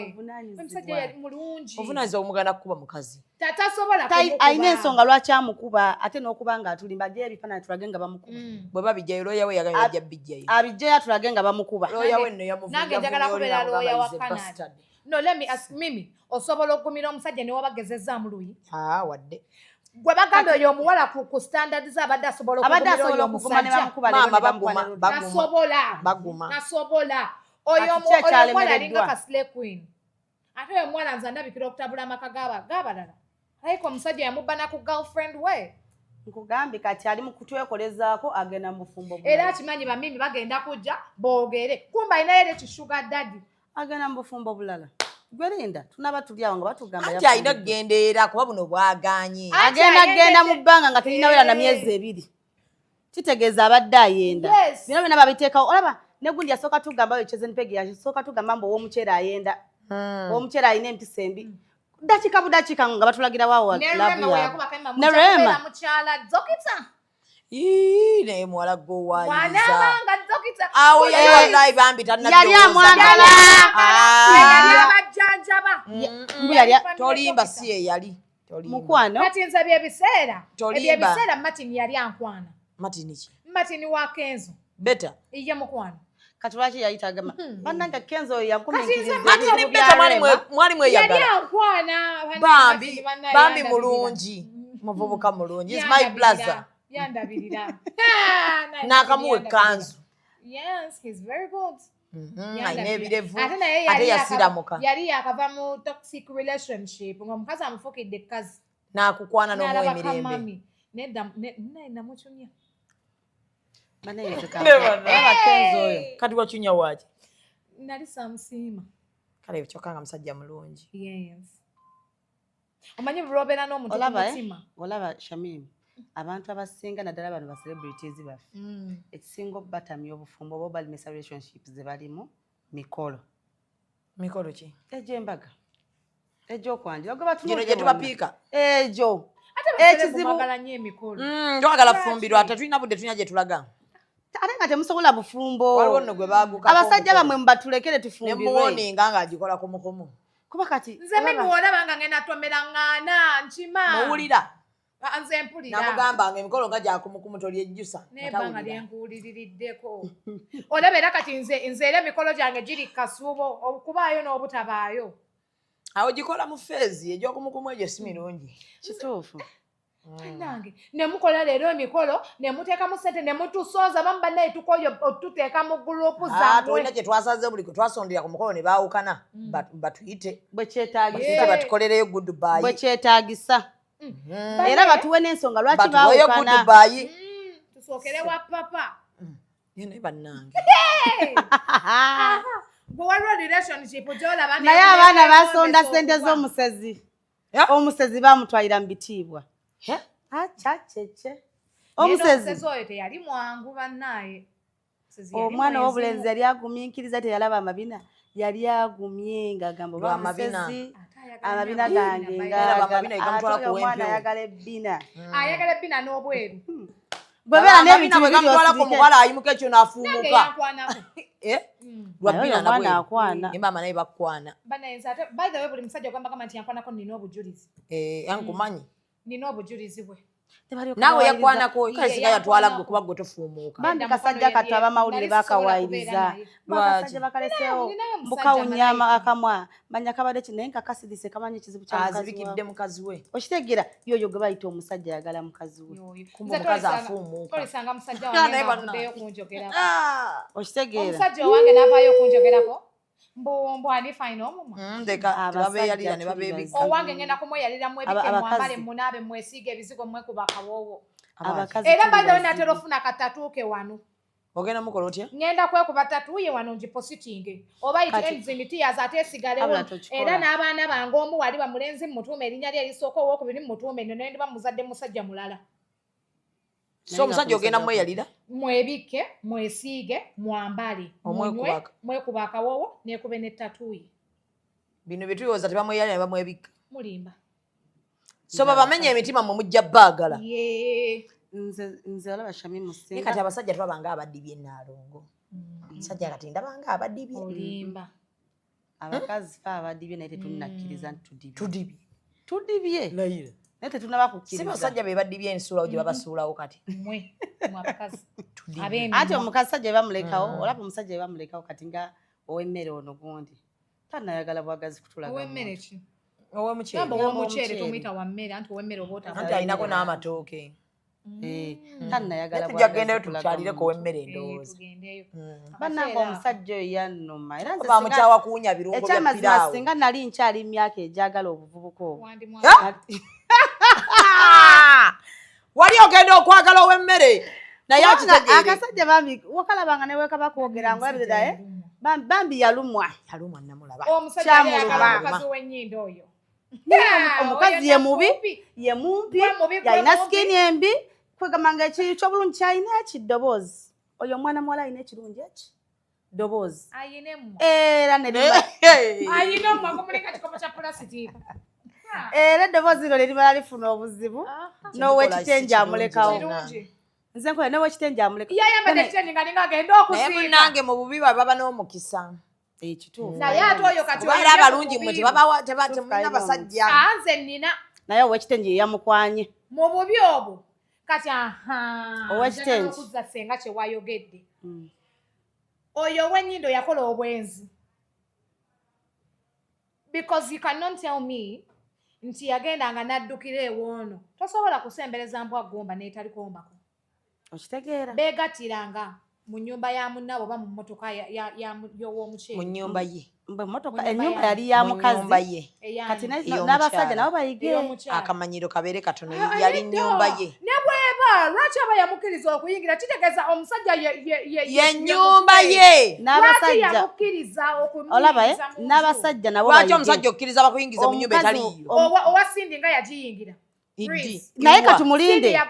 omusajja mulungi ovunaanyizibwa omuganda kukuba mukazi tatasobola ayina ensonga lwaki amukuba ate n'okuba nga atulimba ajjayo ebifaananyi tulage nga bamukuba bwe babijjayo looya we yagambye ajja bijjayo abijjayo atulage nga bamukuba looya we nno nange njagala kubeera looya wa Canada no let me ask Mimi osobola okugumira omusajja ne wabagezezaamu luyi wadde gwe baganda oyo omuwala ku standards abadde asobola okugumira oyo omusajja maama nasobola oyo Ati kye omwana kyalemereddwa. alinga ka slay queen ate oyo omwana nze ndabikira okutabula amaka g'abalala aliko omusajja yamubba ku girlfriend we nkugambye kati ali mu kutwekolezaako agenda mu bufumbo era akimanyi bamimi bagenda kujja boogere kumba alinayo era ekishuga daddy agenda mu bufumbo bulala gwerinda tunaba tuli awo nga batugamba anti alina kugendeera kuba buno bwaganye agenda mu bbanga nga tulinawera na myezi 2 kitegeeza abadde ayenda bino byonna babiteekawo olaba ne gundi yasooka tugamba oyo Chezenpegi yasooka tugamba mbu ow'omuceere ayenda ow'omuceere alina empisa embi dakiika budakiika nga batulagira waawo ne Rema mukyala Dokita naye muwala gwowayiza wanabanga Dokita awo yali bambi yali amwagala abajjanjaba tolimba si ye yali mukwano kati nze ebyebiseera Martin yali ankwana Martin ki Martin wa Kenzo beta iye mukwano kati lwaki yayitagama bannanga Kenzo oyo yankuminkiriza mwali mweyagala yali ankwana bambi mulungi muvubuka mulungi is my blazer yandabirira n'akamuwa ekkanzu yes he's very good alina ebirevu ate yasiramuka yali yakava mu toxic relationship ng'omukazi amufukidde ekkazi n'akukwana n'omuwa emirembe namucunya Kenzo oyo kati wacunya waki nali samusiima kale kyokka nga musajja mulungi yes omanyi bulobera n'omuntu kumutima olaba Shamim abantu abasinga naddala bano ba celebrities baffe ekisinga obbatamya obufumbo oba balimesa relationships ze balimu mikolo ki egy'embaga egy'okwanjira ogwe gino gye tubapiika egyo ekizibu twagala fumbirwa tetulina budde tulina gye tulaga ate nga temusobola bufumbo waliwo nno gwe baagukako abasajja bamwe mbatulekere tufumbirwe nemuwoninga ng'agikola kumukumu kuba kati nze mimi olabanga ngenda tomera ŋŋaana nkima muwulira nze mpulira namugambanga emikolo nga gyakumukumu tolyejjusa nebanga lyenkuwuliririddeko olaba era kati nze era emikolo gyange giri kasuubo okubaayo n'obutabaayo awo gikola mu feezi egy'okumukumu egyo si mirungi kituufu nange nemukola leero emikolo nemuteekamu ssente nemutusooza bamu bannaye tukoyo otuteeka mu gurupu zammwe tulina kye twasaze buli kwe twasondera ku mukolo ne baawukana batuyite bwe kyetaagisa batukolereyo goodbye bwe kyetaagisa era batuwe n'ensonga lwaki batuweyo goodbye tusookere wa papa naye bannange gwe waliwo relationship gyolaba naye abaana basonda ssente z'omusezi omusezi bamutwalira mu bitiibwa omusezi oyo teyali mwangu bannaaye omwana ow'obulenzi yali agumiikiriza teyalaba amabina yali agumye ng'agamba oba musezi amabina gange omwana ayagala ebbina ayagala ebbina n'obweru bwebeera n'ebintu bwegamutwalako omuwala ayimuka ekyo n'afuumuka lwabbina omwana akwana embamba naye bakwana by the way buli musajja ogambagamba nti yankwanako nina obujulizi ankumanyi nina obujulizi bwe naawe yakwanako kale singa yatwala gwe kuba gwe tofuumuuka bambi kasajja kato abamawulire bakawayiriza bakasajja bakaleseewo mbukawunya akamwa manya kabadde naye nga kasirise kamanyi ekizibu kyazibikidde mukazi we okitegeera yoyo gwe bayita omusajja ayagala mukazi we kumba omukazi afuumuuka tolisanga musajja wange avuddeyo kunjogerako okitegeera omusajja owange n'avaayo okunjogerako mbwani fine omumwa tebabeeyalira ne babeebika owange ngenda kumweyaliramu ebike mwambale munaabe mwesiige ebizigo mwekuba akawoowo era by the way natera ofuna katatuuke wano ogenda mukola otya ngenda kwekuba tatuuye wano ngipositinge oba enzimitiyaza ate esigalewo era n'abaana bange omu wali bamulenzi mutuume erinnya lye erisooka owokubiri mutuume nno nendiba muzadde musajja mulala so omusajja ogenda mweyalira mwebike mwesiige mwambale mwekuba akawoowo nekube netatuuye bino byetuyoza tebamweyalira ne bamwebika mulimba so babamenya emitima mwe mujja baagala nze olaba Shami musinga naye kati abasajja tubabanga abadibye Naalongo musajja kati ndabanga abadibye olimba abakazi fa abadibye naye tetunnakkiriza nti tudibye naye tetunnabakukkiriza si basajja be badibye ensuulawo gye babasuulawo kati mwe abakazi ate omusajja bamulekawo olaba omusajja bamulekawo kati nga ow'emmere ono gundi tanayagala bwagazi kutulaga ow'emmere ki ow'omuceere ow'omuceere tumuyita wa mmere anti ow'emmere oba anti alinako n'amatooke Tannayagala tujja kugendayo tukyalireko w'emmere endowooza. Bannange omusajja oyo yannuma era Oba mukyawa kuwunya birungo bya ekyamazima piraawo. singa nali nkyali myaka egyagala obuvubuka obwo. Wali ogenda okwagala ow'emmere naye akitegeere. Akasajja bambi wakalabanga ne wekaba kwogera ngolabirira bambi yalumwa namulaba. Omusajja ayagala mukazi w'ennyindo oyo. omukazi ye mubi ye mumpi yalina sikini embi kwegamanga ekyobulungi kyalina ekidoboozi oyo omwana muwala alina ekirungi eki doboozi era era eddoboozi lino liribala lifuna obuzibu n'owekitengi amulekawo nze nkola n'owekitengi amulekawo naye munnange mu bubi baba n'omukisa. Naye ate oyo kati era abalungi mwe temulina basajja. Nze nnina naye owekitengi yamukwanye mu bubi obwo kati owekitengi okuzza senga kye wayogedde oyo ow'ennyindo yakola obwenzi because you cannot tell me nti yagendanga n'addukira ewoono tosobola kusembereza mbwaggomba n'etalikombako okitegeera beegattiranga mu nnyumba ya munnaabo oba mu mmotoka y'ow'omukyere mu nnyumba ye ennyumba yali ya mukazi kati n'abasajja nabo bayige akamanyiro kabeere katono yali nnyumba ye ne bweba lwaki aba yamukkiriza okuyingira kitegeeza omusajja ye nnyumba ye n'abasajja yamukkiriza olaba n'abasajja nabo lwaki omusajja okkiriza bakuyingiza mu nnyumba etaliyo owa Sindi nga yagiyingira naye katumulinde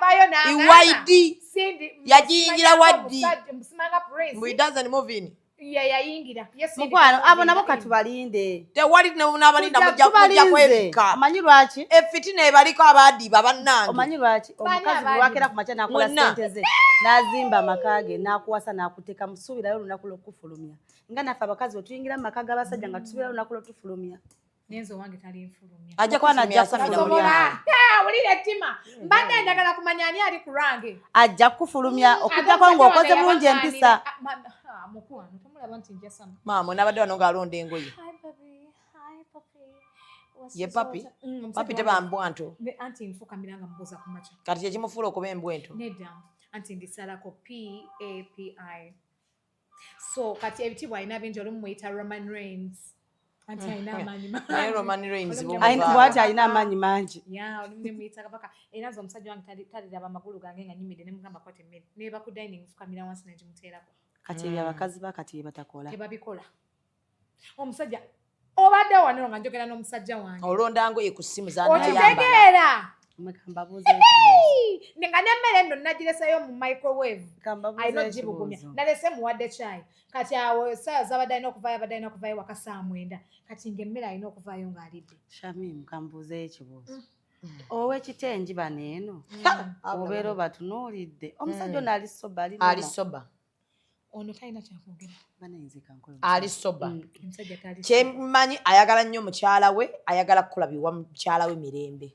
iwaidi yagiyingira waddi we doesn't move in yayingira mukwano abo nabo katubalinde tewali n'abalinda mujja kwebika omanyi lwaki effitina ebaliko abaadiba bannange omanyi lwaki omukazi lwakera ku makya n'akola ssente ze n'azimba amaka ge n'akuwasa n'akuteeka musuubirayo olunaku lw'okufulumya nga naffe abakazi bwe tuyingira mu maka g'abasajja nga tusuubirayo olunaku lw'otufulumya nenze wange talinfulumya ajja kufulumya wulira ettima mbadde njagala kumanya ani ali ku lwange ajja kukufulumya okuddako ng'okoze bulungi empisa mukwano tomulaba nti njasama maama onabadde wano ng'alonda engoye ye papi papi teba mbwanto anti nfukamiranga mbuuza ku makya kati kyekimufuula okuba embwento nedda anti ndisalako PAPI so kati ebitibwa alina bingi olumu muyita Roman Reigns anti alina amaanyi naye Roman Reigns bwati alina amaanyi mangi olumu muyita kabaka era nze omusajja wange taliraba amagulu gange nga nyimidde ne mugamba kwata emmere neba ku dining nfukamira wansi negimuteerako kati ebyo abakazi bakati bye batakola tebabikola omusajja obadde wano nga njogera n'omusajja wange olonda ngoye ku ssimu okitegeera kambabuuza nga n'emmere nno nagireseyo mu microwave alina ogibugumya nalese muwadde kyayi kati awo essaawa zabadde alina okuvaayo abadde alina okuvaayo waka 9:00 kati ng'emmere alina okuvaayo ng'alidde Shamim kambuuzeyo ekibuuzo ow'ekitengi bano eno obeera obatunuulidde omusajja ono ali soba ali soba ono talina kyakwogera ali soba kyemmanyi ayagala nnyo mukyala we ayagala kukulabirwa mukyala we mirembe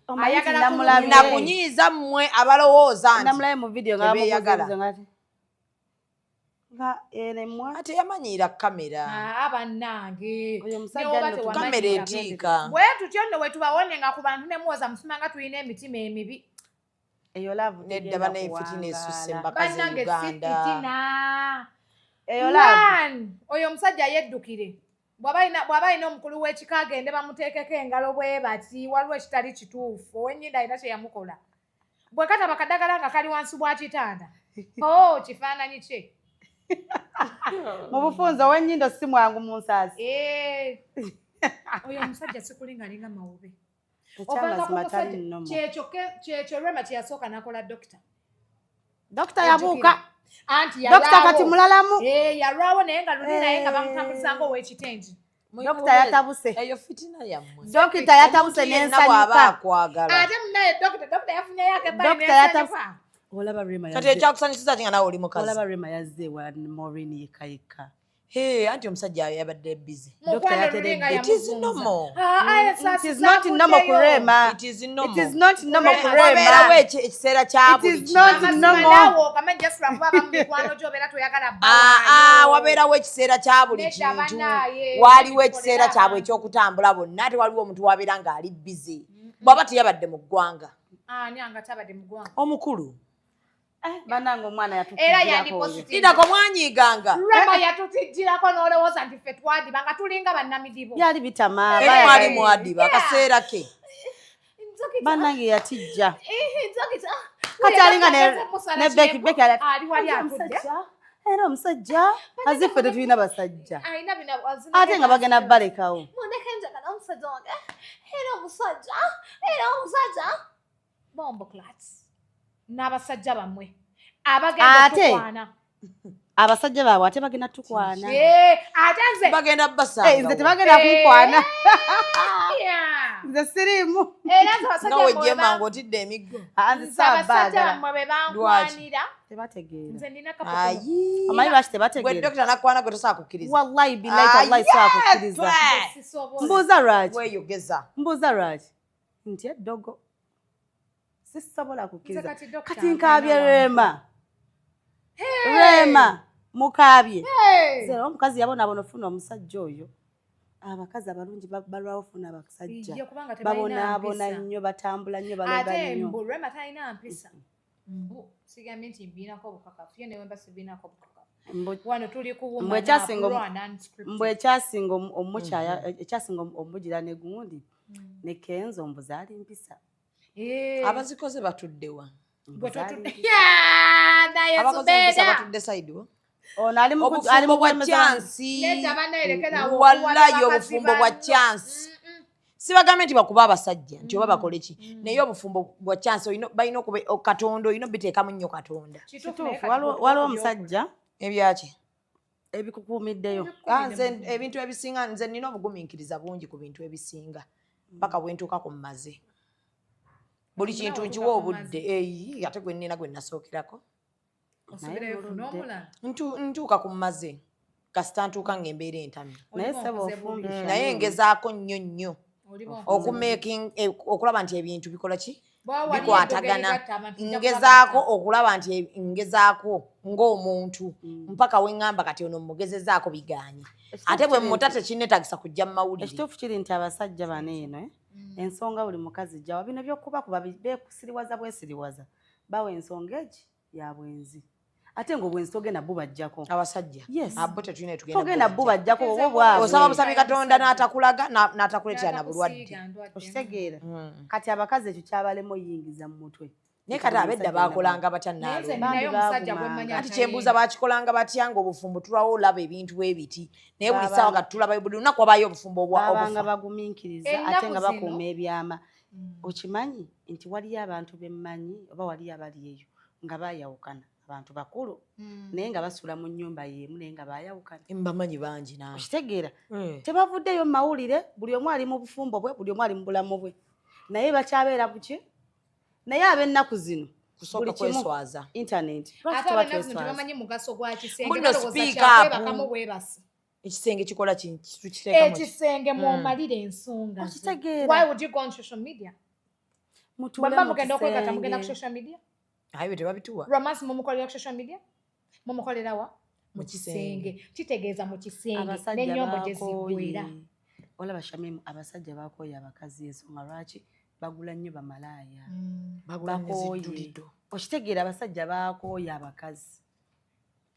nakunyiiza mmwe abalowooza namulabe mu video nga ate yamanyiira kamera bannange kamera etiika bwe tutyo nno bwe tubawone nga ku bantu ne muwoza musima nga tulina emitima emibi eyo laavu nedda banaifitina esusse mbakazi Uganda eyo laavu oyo omusajja yeddukire bw'aba alina omukulu w'ekika agende bamuteekeko engalo bwe bati waliwo ekitali kituufu ow'ennyindo alina kye yamukola bwe kataba kadagala nga kali wansi bwa kitanda kifaananyi kye mu bufunze ow'ennyindo si mwangu mu nsaasi oyo omusajja sikulinga alinga mawube ekyamazima tali nnomo kyekyo Rema kye yasooka n'akola dokita yabuuka anti dokita kati mulalamu yalwawo naye nga luli naye nga bamutambulizanga ow'ekitengi dokita yatabuse eyo fitina yammwe dokita yatabuse n'ensanyuka ate munaye dokita yafunyeyo dokita yatabuse olaba Rema kati ekyakusanyusiza kinga nawe oli mukazi olaba Rema yazze wa Maureen yekayika anti omusajja yabadde busy dokita yatedde it is normal it is not normal ku Rema it is normal it is not normal ku Rema wabeerawo ekiseera kya buli it is not normal wabeerawo ekiseera kya buli kintu waaliwo ekiseera kyabwe ekyokutambula bonna tewaliwo omuntu wabeera ng'ali busy bw'aba teyabadde mu ggwanga ani anga tabadde mu ggwanga omukulu banange omwana Era yatutijjirako yandipositive. Tidako mwanyiganga. Rema yatutijjirako n'olowooza nti ffe twadiba nga tulinga bannamidibo. byali bitama Eri mwali mwadiba akaseera ke. banange yatijja Nzokita. kati alinga ne Becky ali wali atudde. era omusajja aziffe tetulina basajja Alina bino ate nga bagenda balekawo Mundeke njagala omusajja wange. Era omusajja. Bombo clats. N'abasajja bammwe. Abagenda Ate. tukwana. abasajja baabwe ate bagenda tukwana Ate nze. Bagenda basanga. nze tebagenda kunkwana Yeah. nze siriimu Era nze abasajja Nawe mmwe jema ng'otidde emiggo. nze abasajja saabagala bammwe be bankwanira. tebategeera Nze nina kapo. Ayi. amanyi lwaki Gwe tebategeera dokita nakwana gwe tosobola kukkiriza. wallahi billahi tallahi sobola kukkiriza mbuuza lwaki Weeyogeza. mbuuza lwaki nti eddogo sisobola Nze kukkiriza kati dokita kati nkaabye nkaabye. Rema mukaabye Hey. zero omukazi yabonaabona ofuna omusajja oyo abakazi abalungi balwawo ofuna abasajja Ye kubanga tebalina babonaabona mpisa. nnyo batambula nnyo baloga Ate nnyo mbu Rema talina mpisa. Mbu sigambye nti mbinako obukakafu. Ye newe mba sibinako obukakafu. Wano tuli kuwuma Mbwe ekyasinga mbwe ekyasinga omukyaya ekyasinga omugira ne gundi ne Kenzo mbu zaali mpisa Abazikoze batuddewa. naye Abakoze empisa Zubeida. batudde side wo. ono ali mu Obufumbo bwa chansi. Leta banneerekera wo Wallahi okuwala obufumbo bakazi bwa banno. chansi. Sibagambe nti bakuba abasajja nti oba bakole ki. Naye obufumbo bwa chansi balina okuba Katonda olina obiteekamu nnyo Katonda. kituufu waliwo omusajja Ebyaki? ebikukuumiddeyo Nze ebintu ebisinga nze nina obugumiikiriza bungi ku bintu ebisinga. Paka bwe ntuuka ku mmaze. Buli kintu nkiwa obudde. Ate gwe nnina gwe nasookerako. Osibireyo ofune omulala. Ntuuka ku mmaze. Kasita ntuuka ng'embeera entamye. naye seba ofumbisha Naye ngezaako nnyo Oliba okulaba nti ebintu bikola ki? Bwawali Bikwatagana. endogera egatta abantu nja Ngezaako kulaba okulaba nti ngezaako ng'omuntu mpaka we ŋŋamba kati ono mugezezaako biganye. Ate bwe muta tekinnetagisa kujja mu mawulire. ekituufu kiri nti abasajja bano eno ensonga buli mukazi jjawa bino by'okubakuba beekusiriwaza bwesiriwaza bawa ensonga egi ya bwenzi ate ng'obwenzi togenda bubajjako Abasajja. Yes. Abo tetulina togenda bubajjako obwo Osaba bwabwe busabi Katonda n'atakulaga n'atakuleetera na bulwadde. okitegeera kati abakazi ekyo kyabalema oyingiza mu mutwe Naye kati abedda baakolanga batya Naye nze naalwo. ninayo omusajja gwe mmanya Anti kyembuuza baakikolanga batya ng'obufumbo tulwawo olaba ebintu bwe biti. Naye buli ssaawa kati tulaba buli lunaku wabaayo obufumbo babanga obufa. bagumiikiriza Ennaku ate nga zino- bakuuma ebyama okimanyi nti waliyo abantu bemmanyi oba waliyo abali eyo nga baayawukana abantu bakulu naye nga basula mu nnyumba y'emu naye nga baayawukana Mbamanyi bangi naawe. okitegeera tebavuddeyo mu mawulire buli omu ali mu bufumbo bwe buli omu ali mu bulamu bwe naye bakyabeera ku ki naye ab'ennaku zino Kusooka kweswaza. internet ate abenaku zino tebamanyi mugaso gwa kisenge Muno balowooza speak kyakwebakamu up. bwebasi. Ekisenge kikola ki? Tukiteekamu ki? Ekisenge mw'omalira ensonga zo. Okitegeera. Why would you go on social media? mutuule Bwemba mu mugenda okwegata mugenda ku kisenge social media? Aye bwe tebabituwa. Romance mumukolera ku social media? Mumukolera wa? Mu kisenge. Kitegeeza mu kisenge abasajja n'ennyombo gye bakooye ziggwera. olaba Shamimu abasajja bakooye abakazi ensonga lwaki bagula nnyo bamalaaya Bagula bakooye n'eziddulido. okitegeera abasajja bakooye abakazi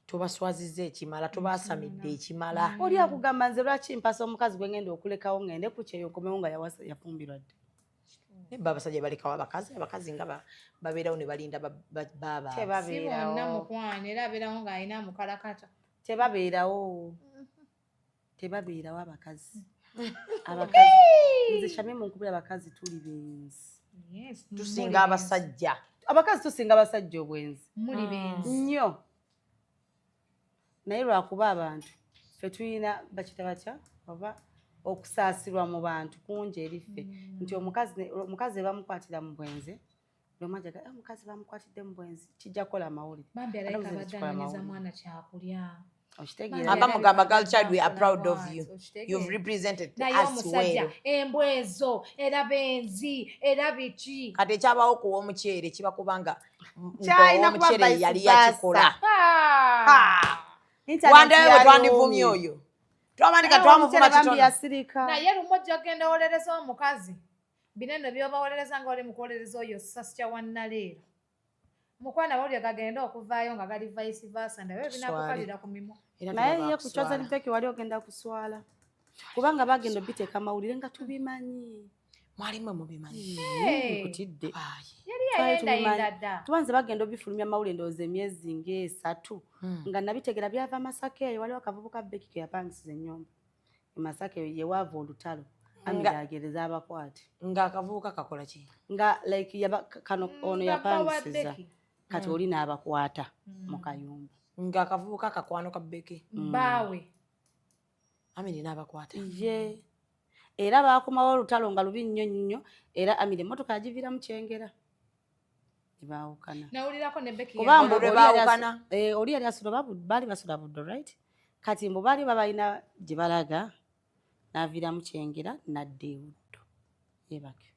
Tobaswazizza ekimala, tobaasamidde ekimala. oli akugamba nze lwaki mpasa omukazi gwe ngenda okulekawo ngende ku kyeyo nkomewo nga yafumbirwa dde Nebba abasajja balekawo abakazi nga babeerawo ne balinda baaba. Si bonna tebabeerawo mukwana era abeerawo ng'alina mukalakata. tebabeerawo tebabeerawo abakazi abakazi nze Shamimu nkubira abakazi tuli benzi Yes, Tusinga abasajja. abakazi tusinga abasajja obwenzi muli benzi. nnyo naye lwakuba abantu ffe tulina bakita batya oba okusaasirwa mu bantu kungi eri ffe nti omukazi bamukwatira mu bwenzi lwomajaga omukazi bamukwatidde mu bwenzi kijja kukola amawulire Bambi alayika baddaaniriza mwana kyakulya. okitegeera Abamugamba girl child, we are proud of you. You've represented Naye us omusajja well. embwezo era benzi era biki. Kati ekyabaawo kuwa omuceere kiba kubanga Kyalina kuba omuceere vice yali versa. yakikola. Internet Wandayo bwe twandivumye yalonye. oyo. Twamandika Naye twamuvuma omukyala bambi kitono. yasirika Naye lumu ojja kugenda owolereza omukazi binene byobawolereza nga oli mukuwolereza oyo sasi kya wannaleero mukwana bawulira gagenda okuvaayo nga gali vice versa ndayo binakukalira ku mimwa naye ye ku Chosen Peki wali ogenda kuswala kubanga bagenda obiteeka mawulire nga tubimanyi mwalimwe mubimanyi kutidde yali yayenda dda tubanze bagenda obifulumya mawulire ndowooza emyezi ng'esatu nga nabitegera byava Masaka eyo waliwo akavubuka Beki ke yapangisiza ennyumba e Masaka eyo ye waava olutalo amiragereza abakwate ng'akavubuka kakola ki nga like kano ono yapangisiza kati oli n'abakwata mu kayumba ng'akavubuka kakwano ka Beki baawe Amiri n'abakwata ye era baakomawo olutalo nga lubi nnyo era Amiri emmotoka yagiviira mu Kyengera baawukana nawulirako ne Beki kubanga baawukana oli yali asula baali basula buddo right kati mbu baali babalina gye balaga n'aviira mu Kyengera n'adda ewuddo yebake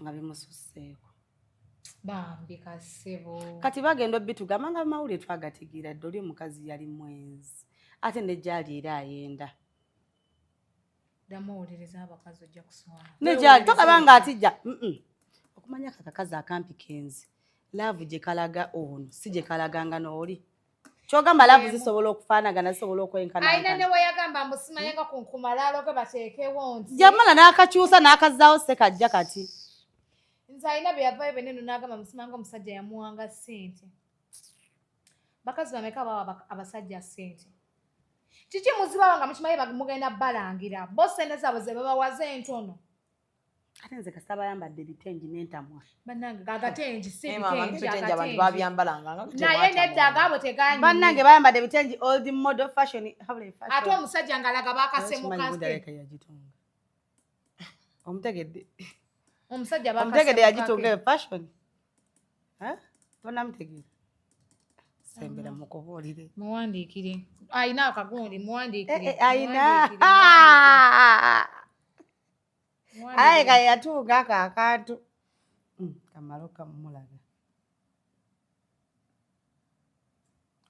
nga bimususseeko bambi kasebo kati bagenda obbitugamba nga mawulire twagatigira dde oli omukazi yali mwenzi ate ne gyali era ayenda damuwuliriza abakazi ojja kuswala ne gyali tokabanga atijja okumanya akakazi akampi kenzi laavu gye kalaga ono si gye kalaganga n'oli kyogamba laavu zisobola okufaanagana zisobola okwenkanagana ayina ne weyagamba mbusimanyenga ku nkumalaalo ge bateekewo nti jamala n'akakyusa n'akazzaawo sekajja kati nze ayina bye yavayo beneno n'agamba musimanga omusajja yamuwanga ssente bakazi bameka bawa abasajja ssente kiki muzibawa nga mukimanyi mugenda balangira bo ssente zaabwe ze babawaza entono ate nze kasaba yambadde bitengi n'entamwa bannange gagatengi si bitengi abantu babyambalanga naye nedda agaabo teganyi bannange bayambadde bitengi old model fashion ate omusajja ngalaga bakasemukaste omutegedde omusajja omutegedde yagitunga fashion tonamutegedde sembera mukubuulire muwandiikire ayina akagundi muwandiikire ayina aye kale yatunga ako akantu kamala okamulaga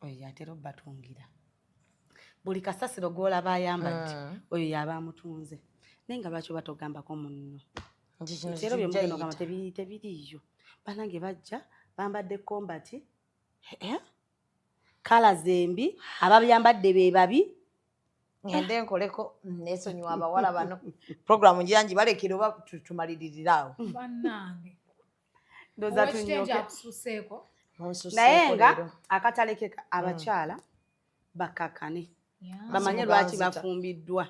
oyo yatera obbatungira buli kasasiro gw'olaba ayambadde oyo yaba amutunze naye nga lwaki oba togambako munno era byomugenda ogamba tebiriiyo banange bajja bambadde kombati kala zembi ababyambadde be babi ngende nkoleko nesonyiwa abawala bano programu njirangi balekere oba tumaliririraawo bannange ndoza tunyoke akususeeko naye nga akatalekeka abakyala bakakane bamanye lwaki bafumbiddwa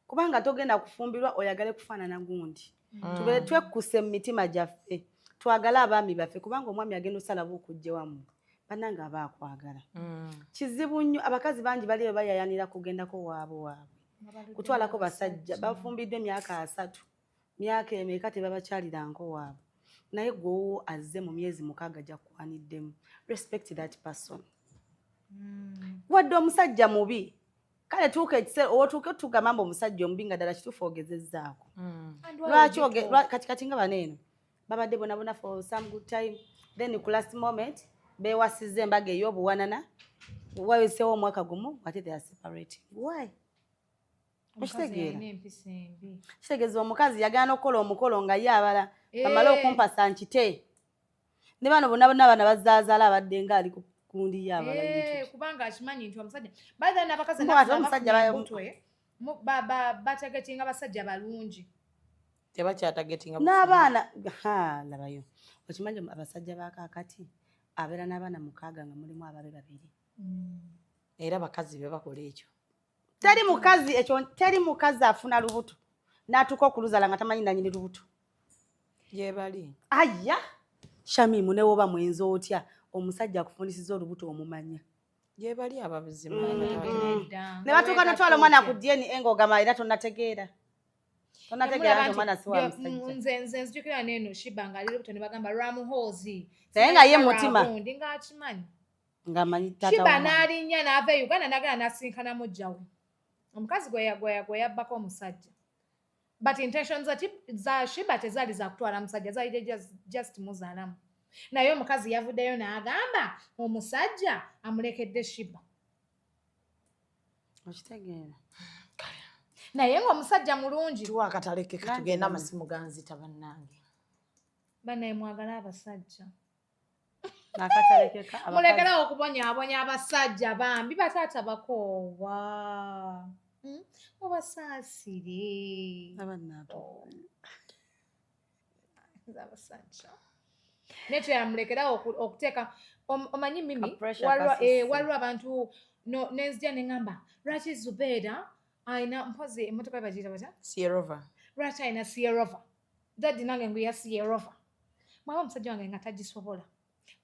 kubanga togenda kufumbirwa oyagale kufaanana gundi tube twekkuse mu mitima gyaffe twagale abaami baffe kubanga omwami agenda osala buukujje wamu bannange aba akwagala kizibu nnyo abakazi bangi bali bayayanira kugendako waabwe kutwalako basajja bafumbiddwa emyaka 3 myaka emeka tebabakyaliranko waabwe naye gwewo azze mu myezi 6 gyakwaniddemu respect that person wadde omusajja mubi kale tuuka ekiseera otuuke tugamba mbu omusajja omubi nga ddala kituufu ogezezzaako lwaki kati nga baneeno babadde bonabona for some good time then ku last moment bewasiza embaga ey'obuwanana waweseewo omwaka gumu ate they are separating why okitegeera kitegeeza omukazi yagaana okukola omukolo nga ye abala bamale okumpasa nkite ne bano bonna bonna abana bazaazaala abadde nga ali kundi ye abala kubanga akimanyi nti omusajja baadha n'abakazi bategetinga basajja balungi tebakyatagetinga n'abaana labayo okimanyi abasajja bakaakati abeera n'abaana 6 nga mulimu ababe 2 era bakazi be bakola ekyo teri mukazi afuna lubuto n'atuuka okuluzala nga tamanyi nanyini lubuto gyebali aya Shamimu ne woba mwenzi otya omusajja akufundisiza olubuto omumanya gyebali ababuzima ne batuuka notwala omwana ku DNA ng'ogamba era tonategeera nti omwana si wa musajja nze nzijukira neeno Shiba nga ali lubuto ne bagamba Ramuhozi naye nga ye mutima ng'akimanyi ng'amanyi Shiba n'alinnya n'ava e Uganda n'agenda n'asinkana mujjawe omukazi gwe yabbako omusajja but intentions za Shiba tezaali za kutwala musajja zaali just muzaalamu naye omukazi yavuddeyo n'agamba omusajja amulekedde Shiba okitegeera naye ng'omusajja mulungi tuwakatalekeka tugenda amasimu ganzita bannange bannaye mwagala abasajja Nakatalekeka mulekerawo okubonyaabonya abasajja bambi bataata bakoowa obasaasire abasajja naye tuyamulekerawo okuteeka omanyi mimi waliwo abantu nenzija neŋŋamba lwaki Zubeida ayina mpozi emmotoka bagiyita batya Sierra lwaki ayina Sierra daddi nange nguya Sierra mwaba omusajja wange nga tagisobola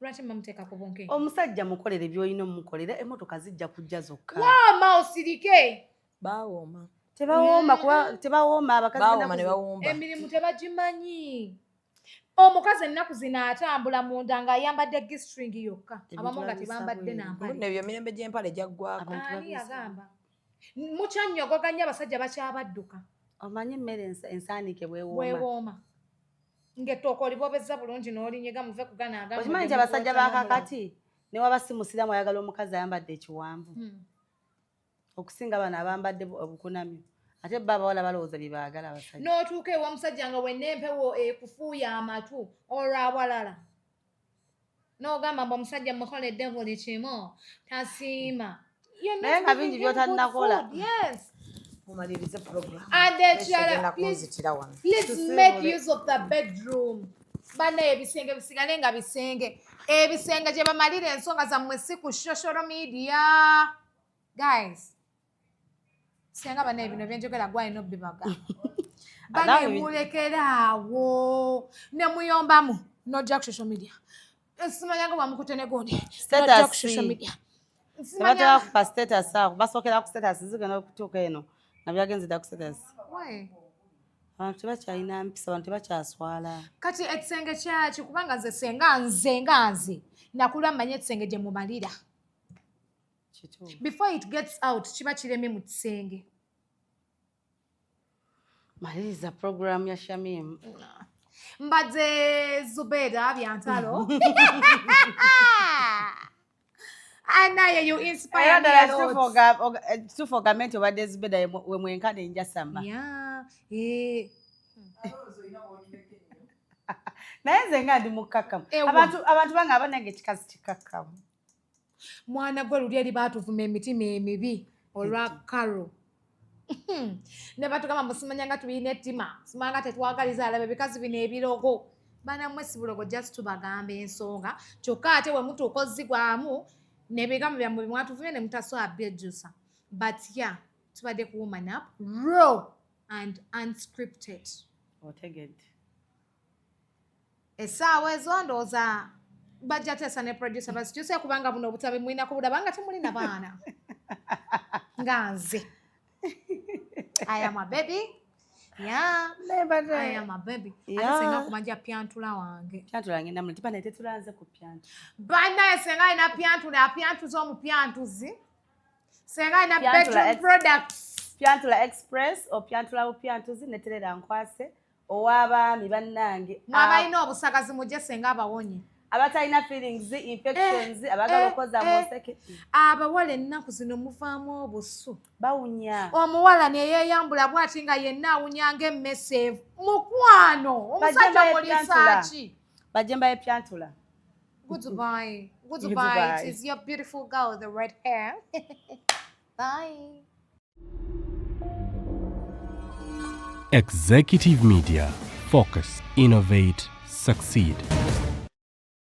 lwaki mamuteeka ku bunkenke omusajja mukolere by'olina omukolera emmotoka zijja kujja zokka waama osirike bawooma tebawooma abakazi ne bawumba emirimu tebagimanyi omukazi ennaku zino atambula munda ng'ayambadde gistring yokka abamu nga tebambadde nampale nebyo emirembe gy'empale gyaggwako ani yagamba mukyanyogoganya abasajja bakyabadduka omanyi emmere ensaanike bwewooma ng'ettooka olibobezza bulungi n'olinyiga muve kuganaaga okimanyi nti abasajja bakakati ne waba si musiraamu ayagala omukazi ayambadde ekiwanvu okusinga bano abambadde obukunamyo ate baba wala balowooza bye baagala abasajja n'otuuka ew'omusajja nga wennempewo ekufuuya amatu olwawalala n'ogamba mbu omusajja mukoledde buli kimu tasiima naye nga bingi by'otannakola mumalirize program and please make use of the bedroom banaye ebisenge bisigale nga ebisenge gye bamalira ensonga zammwe si ku social media guys senga banaye bino byenjogera gwalina obbibaga banaye mulekeraawo ne muyombamu nojja ku social media simanyanga bwamukute ne gundi nojja ku social media tebatera kupa status ako basookera ku status zigenda okutuuka eno nabyagenze dda ku status abantu tebakyalina mpisa abantu tebakyaswala kati ekisenge kyaki kubanga nze nga nze nakula mmanyi ekisenge gye mumalira before it gets out kiba kireme mu kisenge maliriza program ya Shamim mbadde Zubeida byantalo anaye you inspire me a lot tufogamenti obadde Zubeida we mwenkana enjasamba naye nze nga ndi mukkakkamu abantu bange abanange ekikazi kikakkamu mwana gwe luli eri baatuvuma emitima emibi olwa karo ne batugamba musimanya nga tulina ettima simanga tetwagaliza alaba ebikazi bino ebirogo banamwe si bulogo just tubagamba ensonga kyokka ate we mutuuka ozzigwamu n'ebigambo byammwe bye mwatuvumye ne mutaswa byejjusa but yeah tubadde ku Woman Up raw and unscripted otegedde essaawa ezo ndowooza bajja teesa ne producer basikyuse kubanga buno obutabi mulina kubulaba nga temulina baana nga nze I am a baby I am a baby ate senga kumanja pyantula wange pyantula ngenda muliti bana tetulanze ku pyantu bana senga ina pyantula pyantuzo mu pyantuzi senga ina bedroom products pyantula express o pyantula pyantuzi neterera nkwase owabaami bannange mwabalina obusagazi mujje senga abawonye abatalina feelings infections abagala okoza museke abawala ennaku zino muvaamu obusu bawunya omuwala neyeeyambula bw'ati nga yenna awunyanga emmese mukwano omusajja mulisaaki bajje mbaye pyantula goodbye it is your beautiful girl with the red hair bye. Executive Media. Focus, innovate, succeed.